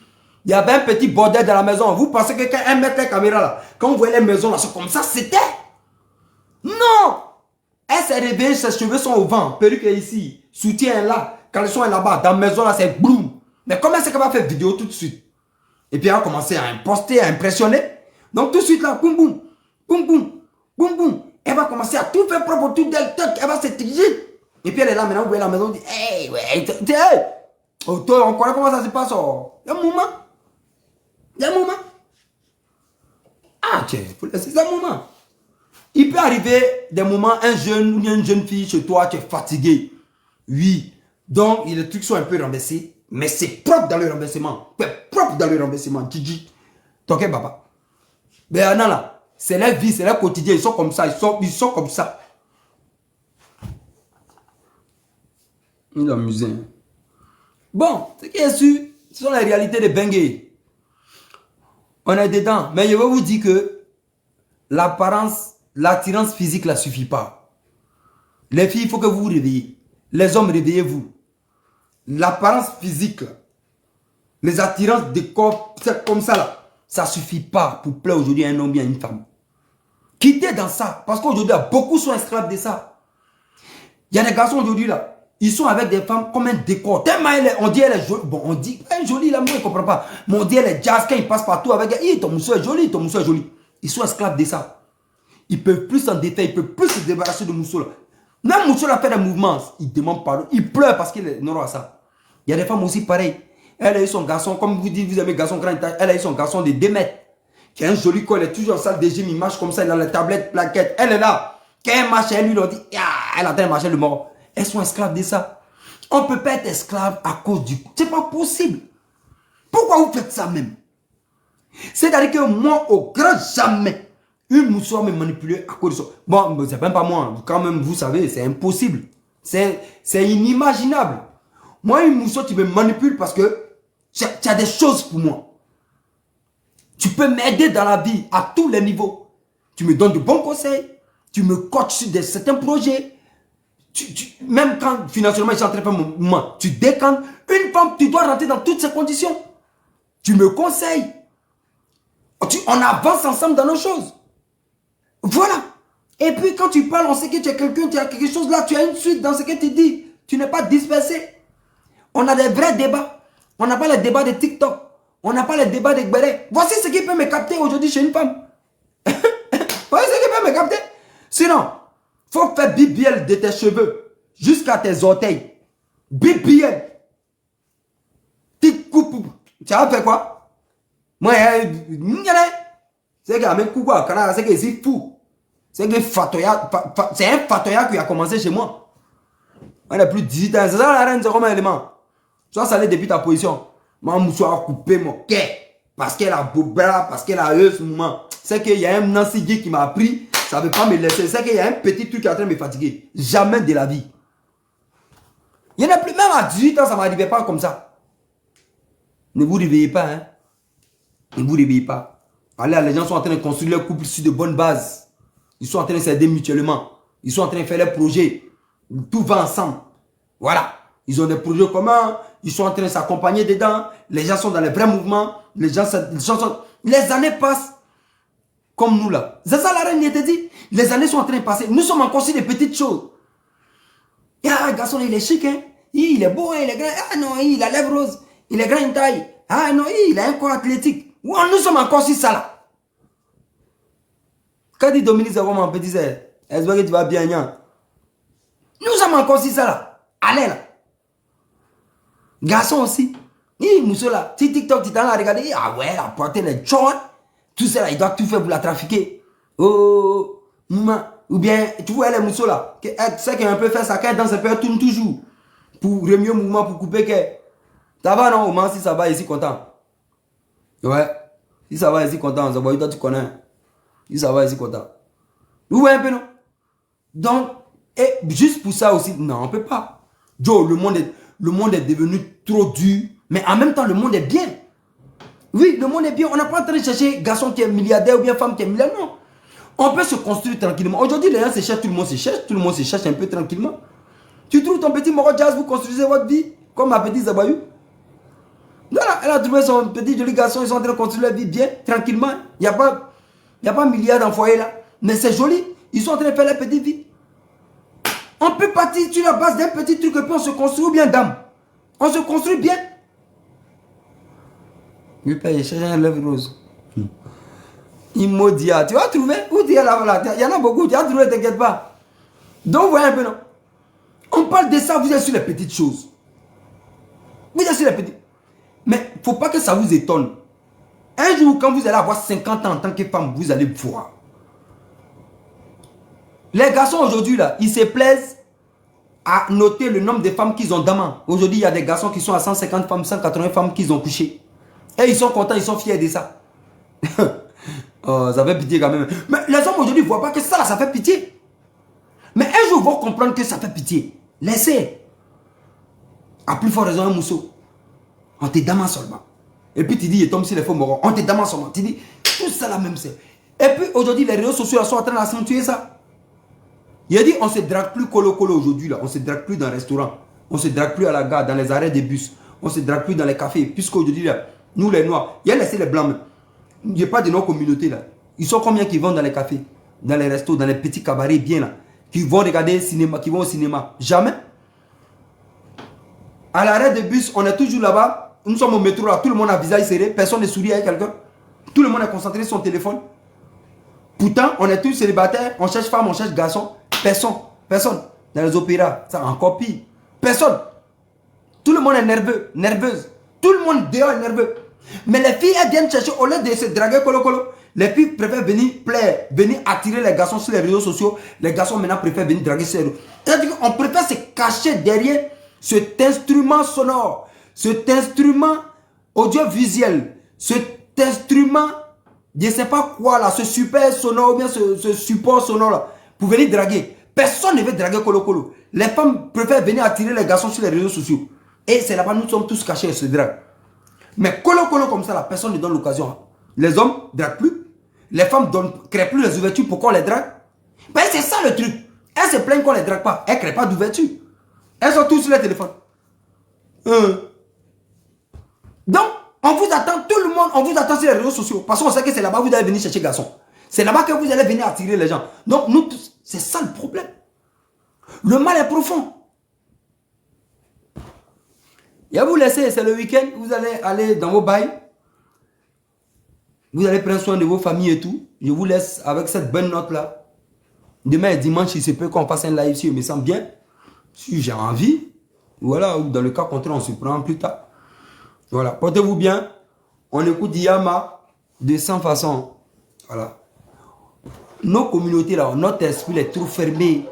il y avait un petit bordel dans la maison. Vous pensez que quand elle met la caméra là, quand vous voyez les maisons là, c'est comme ça, c'était. Non! Elle s'est réveillée, ses cheveux sont au vent, perruque est ici, soutien est là, caleçon est là-bas, dans la maison là c'est boum. Mais comment c'est qu'elle va faire vidéo tout de suite? Et puis elle a commencé à poster, à impressionner. Donc tout de suite là, boum boum, boum boum, boum boum. Elle va commencer à tout faire propre autour d'elle, elle va s'étriger. Et puis elle est là maintenant, vous voyez la maison, on dit, hey, ouais, oh, toi, on connaît comment ça se passe. Oh. Il y a un moment. Il y a un moment. Ah tiens, c'est un moment. Il peut arriver des moments, un jeune ou une jeune fille chez toi, tu es fatigué. Oui. Donc, les trucs sont un peu renversés. Mais c'est propre dans le renversement. C'est propre dans le renversement. Gigi. Ok, papa. Mais non, là. C'est leur vie, c'est leur quotidien. Ils sont comme ça. Ils sont comme ça. Il est amusé. Bon, ce qui est sûr, ce sont les réalités de Bengue. On est dedans. Mais je vais vous dire que l'apparence, l'attirance physique ne suffit pas. Les filles, il faut que vous vous réveillez. Les hommes, réveillez-vous. L'apparence physique, les attirances de corps, comme ça là, ça ne suffit pas pour plaire aujourd'hui à un homme et à une femme. Quittez dans ça, parce qu'aujourd'hui, beaucoup sont esclaves de ça. Il y a des garçons aujourd'hui là, ils sont avec des femmes comme un décor. Tellement on dit elle est jolie. Bon, on dit elle est jolie là, moi je ne comprends pas. Mais on dit elle est jazz quand ils passent partout avec elle. Ton monsieur est joli, ton monsieur est joli. Ils sont esclaves de ça. Ils ne peuvent plus s'en défaire, ils ne peuvent plus se débarrasser de Mousso là. Même Mousso a fait des mouvements, il demande pardon, il pleure parce qu'il est non à ça. Il y a des femmes aussi pareilles. Elle a eu son garçon, comme vous dites, vous aimez garçon grand taille, elle a eu son garçon de 2 mètres, qui a un joli corps, elle est toujours en salle de gym, il marche comme ça, il a la tablette, plaquette, elle est là. Quand elle marche, elle lui dit, elle attend de marcher le mort. Elles sont esclaves de ça. On ne peut pas être esclave à cause du... C'est pas possible. Pourquoi vous faites ça même? C'est-à-dire que moi, au grand jamais, une moussoir me manipuler à cause de ça. Bon, c'est même pas moi. Quand même, vous savez, c'est impossible. C'est inimaginable. Moi, une moussoir, tu me manipules parce que tu as des choses pour moi. Tu peux m'aider dans la vie à tous les niveaux. Tu me donnes de bons conseils. Tu me coaches sur certains projets. Même quand financièrement je suis en train de faire mon mouvement, tu décantes. Une femme, tu dois rentrer dans toutes ces conditions. Tu me conseilles. On avance ensemble dans nos choses. Voilà. Et puis quand tu parles, on sait que tu es quelqu'un, tu as quelque chose là, tu as une suite dans ce que tu dis. Tu n'es pas dispersé. On a des vrais débats. On n'a pas les débats de TikTok. On n'a pas les débats de Gbere. Voici ce qui peut me capter aujourd'hui chez une femme. Voici ce qui peut me capter. Sinon, il faut faire BBL de tes cheveux jusqu'à tes orteils. BBL. Tu coupes. Tu as fait quoi? Moi, c'est que avec quoi? C'est que c'est fou. C'est que c'est un fatoya qui a commencé chez moi. On n'a plus de 18 ans. C'est ça la reine, c'est comme un élément. Soit ça allait depuis ta position. Moi, je a coupé mon cœur. Parce qu'elle a beau bras, parce qu'elle a eu ce moment. C'est qu'il y a un Nancy qui m'a pris. Ça ne veut pas me laisser. C'est qu'il y a un petit truc qui est en train de me fatiguer. Jamais de la vie. Il n'y en a plus. Même à 18 ans, ça ne m'arrivait pas comme ça. Ne vous réveillez pas. Hein? Ne vous réveillez pas. Allez, les gens sont en train de construire leur couple sur de bonnes bases. Ils sont en train de s'aider mutuellement. Ils sont en train de faire leurs projets. Tout va ensemble. Voilà. Ils ont des projets communs. Ils sont en train de s'accompagner dedans. Les gens sont dans les vrais mouvements. Les années passent comme nous là. C'est ça la reine il te dit. Les années sont en train de passer. Nous sommes encore sur des petites choses. Ah, le garçon, il est chic, hein. Il est beau, hein, il est grand. Ah non, il a lèvres roses. Il est grand une taille. Ah non, il a un corps athlétique. Ouais, nous sommes encore sur ça là. Quand dit Dominique, c'est comme un petit disait, j'espère que tu vas bien, Nian. Nous sommes encore sur ça là. Allez là. Garçon aussi. Mousso là. Si TikTok, tu t'en as regardé. Ah ouais, apporter les chons. Tout ça là, il doit tout faire pour la trafiquer. Oh, maman. Ou bien, tu vois les mousseaux là. C'est qu'elle peut faire ça, quand elle danse, elle tourne toujours. Pour remuer le mouvement, pour couper qu'elle. Ça va non, au moins si ça va ici content. Ouais. Si ça va ici content, ça va, toi tu connais. Si ça va ici content. Vous voyez un peu non? Donc, et juste pour ça aussi, non, on ne peut pas. Joe, le monde est devenu trop dur, mais en même temps, le monde est bien. Oui, le monde est bien. On n'a pas en train de chercher garçon qui est milliardaire ou bien femme qui est milliardaire, non. On peut se construire tranquillement. Aujourd'hui, les gens se cherchent, tout le monde se cherche. Tout le monde se cherche un peu tranquillement. Tu trouves ton petit Moro Jazz, vous construisez votre vie, comme ma petite Zabayou. Voilà, elle a trouvé son petit joli garçon, ils sont en train de construire leur vie bien, tranquillement. Il n'y a pas milliards dans le foyer là. Mais c'est joli. Ils sont en train de faire leur petite vie. On peut partir sur la base d'un petit truc et puis on se construit bien, dame. On se construit bien. Oui, paye, cherche un lèvre rose. Immodia, tu vas trouver où tu es là, il y en a beaucoup, tu vas trouver, t'inquiète pas. Donc, vous voyez un peu, non? On parle de ça, vous êtes sur les petites choses. Vous êtes sur les petites. Mais il ne faut pas que ça vous étonne. Un jour, quand vous allez avoir 50 ans en tant que femme, vous allez voir. Les garçons aujourd'hui, là, ils se plaisent à noter le nombre de femmes qu'ils ont d'amants. Aujourd'hui, il y a des garçons qui sont à 150 femmes, 180 femmes qu'ils ont couchées. Et ils sont contents, ils sont fiers de ça. Oh, ça fait pitié quand même. Mais les hommes aujourd'hui ne voient pas que ça fait pitié. Mais un jour, ils vont comprendre que ça fait pitié. Laissez. À plus fort raison, un mousseau. On te demande seulement. Et puis tu dis, il tombe sur les faux morons. On te demande seulement. Tu dis, tout ça la même chose. Et puis aujourd'hui, les réseaux sociaux sont en train d'accentuer ça. Il a dit, on ne se drague plus colo-colo aujourd'hui. On ne se drague plus dans les restaurants. On ne se drague plus à la gare, dans les arrêts des bus. On ne se drague plus dans les cafés. Puisqu'aujourd'hui, nous les noirs, il y a laissé les blancs. Il n'y a pas de nos communautés là. Ils sont combien qui vont dans les cafés, dans les restos, dans les petits cabarets bien là, qui vont regarder le cinéma, qui vont au cinéma. Jamais. À l'arrêt de bus, on est toujours là-bas. Nous sommes au métro là, tout le monde a visage serré, personne ne sourit avec quelqu'un. Tout le monde est concentré sur son téléphone. Pourtant, on est tous célibataires, on cherche femme, on cherche garçon. Personne. Dans les opéras, ça encore pire. Personne. Tout le monde est nerveux, nerveuse. Tout le monde dehors est nerveux. Mais les filles, elles viennent chercher, au lieu de se draguer colo-colo, les filles préfèrent venir plaire, venir attirer les garçons sur les réseaux sociaux. Les garçons maintenant préfèrent venir draguer sur les réseaux. C'est-à-dire qu'on préfère se cacher derrière cet instrument sonore, cet instrument audiovisuel, cet instrument, je ne sais pas quoi là, ce super sonore ou bien ce support sonore là, pour venir draguer. Personne ne veut draguer colo-colo. Les femmes préfèrent venir attirer les garçons sur les réseaux sociaux. Et c'est là-bas, nous sommes tous cachés et se draguent. Mais colo-colo comme ça, la personne ne donne l'occasion. Les hommes ne draguent plus. Les femmes ne créent plus les ouvertures pour qu'on les drague. Ben, c'est ça le truc. Elles se plaignent qu'on ne les drague pas. Elles ne créent pas d'ouverture. Elles sont tous sur les téléphones. Donc, on vous attend, tout le monde, on vous attend sur les réseaux sociaux. Parce qu'on sait que c'est là-bas que vous allez venir chercher garçon. C'est là-bas que vous allez venir attirer les gens. Donc, nous tous, c'est ça le problème. Le mal est profond. Et à vous laisser, c'est le week-end, vous allez aller dans vos bails. Vous allez prendre soin de vos familles et tout. Je vous laisse avec cette bonne note-là. Demain est dimanche, il se peut qu'on fasse un live si je me sens bien. Si j'ai envie. Voilà, ou dans le cas contraire, on se prend plus tard. Voilà, portez-vous bien. On écoute Yama de 100 façons. Voilà. Nos communautés là, notre esprit est trop fermé.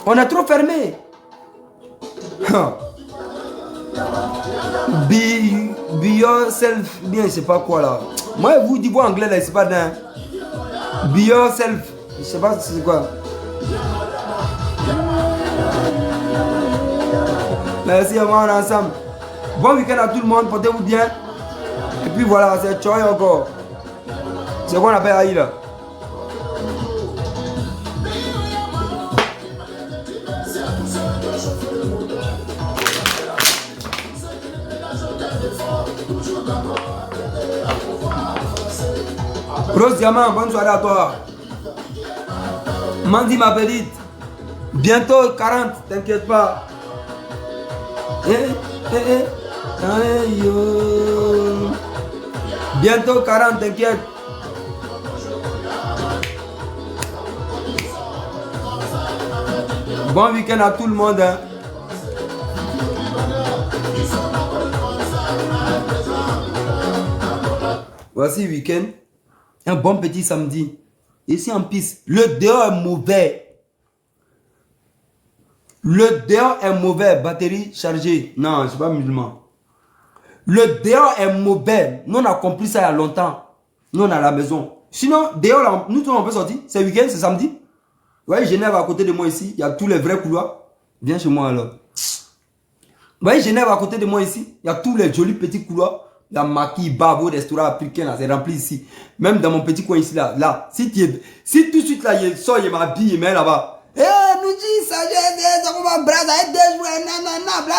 On est trop fermé. Be yourself, bien, je sais pas quoi là. Moi, vous dites anglais là, c'est pas dingue. Be yourself, je sais pas c'est quoi. Merci, on va ensemble. Bon week-end à tout le monde, portez-vous bien. Et puis voilà, c'est Choy encore. C'est quoi on appelle Aïe là. Rose Diamant, bonne soirée à toi. Mandy, ma petite. Bientôt 40, t'inquiète pas. Bientôt 40, t'inquiète. Bon week-end à tout le monde. Hein. Voici le week-end. Un bon petit samedi. Ici en piste. Le dehors est mauvais. Le dehors est mauvais. Batterie chargée. Non, je ne suis pas musulman. Le dehors est mauvais. Nous on a compris ça il y a longtemps. Nous on est à la maison. Sinon, dehors, là, nous on peut sortir. C'est week-end, c'est samedi. Vous voyez Genève à côté de moi ici. Il y a tous les vrais couloirs. Viens chez moi alors. Vous voyez Genève à côté de moi ici. Il y a tous les jolis petits couloirs. Il y a Maki, Babo, restaurant africain là. C'est rempli ici. Même dans mon petit coin ici là. Là. Si tout de suite là, il sort, il m'habille, il met là-bas. Eh, nous dit ça, ça va brasser des jouets, nanana, bla.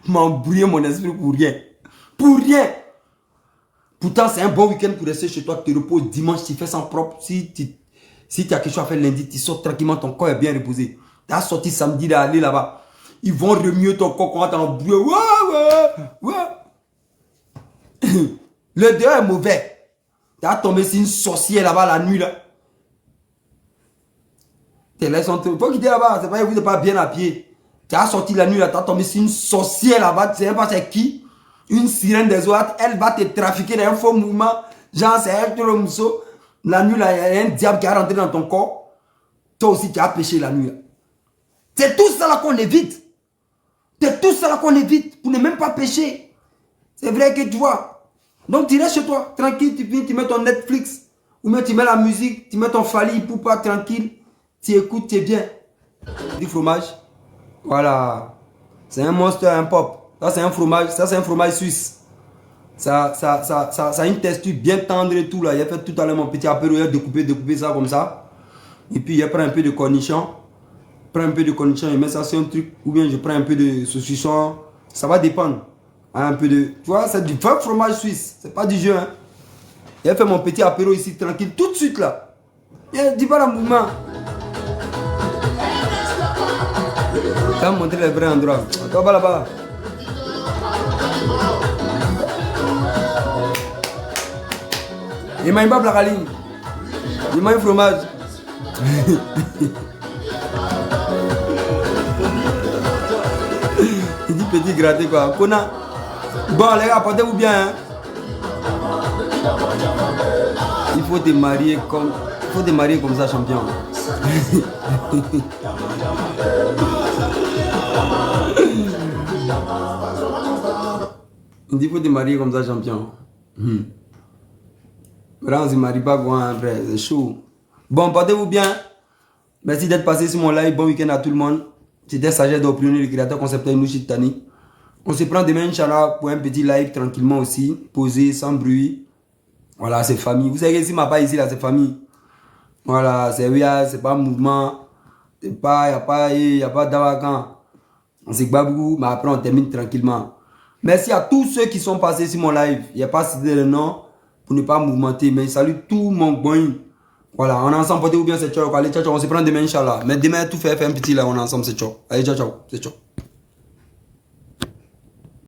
M'embrouiller mon esprit pour rien. Pour rien. Pourtant, c'est un bon week-end pour rester chez toi, tu te reposes dimanche, tu fais ça propre. Si tu as quelque chose à faire lundi, tu sors tranquillement, ton corps est bien reposé. Tu as sorti samedi d'aller là-bas. Ils vont remuer ton corps quand tu t'embrouiller. Ouais. Le dehors est mauvais. Tu as tombé sur une sorcière là-bas la nuit là. Toi qui es là-bas, c'est pas vous n'êtes pas bien à pied. Tu as sorti la nuit là, tu as tombé sur une sorcière là-bas, tu sais même pas c'est qui. Une sirène des ouates, elle va te trafiquer dans un faux mouvement. Genre, c'est elle tout le mousseau. La nuit, là, il y a un diable qui est rentré dans ton corps. Toi aussi, tu as péché la nuit. C'est tout ça là qu'on évite. C'est tout ça là qu'on évite pour ne même pas pécher. C'est vrai que tu vois. Donc, tu restes chez toi, tranquille, tu mets ton Netflix. Ou bien tu mets la musique, tu mets ton Fali pour pas tranquille. Tu écoutes, tu es bien. Du fromage. Voilà. C'est un Monster, un pop. Ça, c'est un fromage suisse. Ça a une texture bien tendre et tout là. Il a fait tout à l'heure mon petit apéro, il a découpé ça comme ça. Et puis il prend un peu de cornichon. Il met ça sur un truc. Ou bien je prends un peu de saucisson. Ça va dépendre. Un peu de. Tu vois, c'est du vrai fromage suisse. C'est pas du jeu. Hein. Il a fait mon petit apéro ici tranquille tout de suite là. Il dit pas le mouvement. Il va montrer les vrais endroits. Toi là-bas. Il m'a pas la galine. Il m'a un fromage. Il dit petit gratté quoi. Kona. Bon les gars, portez-vous bien. Hein? Il faut te marier comme ça, champion. Il dit faut te marier comme ça, champion. Vraiment, on ne se marie pas quoi, après, c'est chaud. Bon, portez-vous bien. Merci d'être passé sur mon live. Bon week-end à tout le monde. C'était Sagesse d'Opinion, le créateur concepteur Inouchi Tani. On se prend demain, Inch'Allah, pour un petit live tranquillement aussi. Posé, sans bruit. Voilà, c'est famille. Vous savez que si ma part ici, là, c'est famille. Voilà, c'est rien, c'est pas mouvement. C'est pas, y a pas d'avacan. On s'est babou, mais après on termine tranquillement. Merci à tous ceux qui sont passés sur mon live. Il n'y a pas cité le nom pour ne pas mouvementer. Mais salut tout mon bon. Voilà, on est ensemble, portez-vous bien, c'est ciao. Allez, ciao, ciao. On se prend demain, Inch'Allah. Mais demain, tout fait un petit là, on est ensemble, c'est ciao. Allez, ciao, ciao. C'est ciao.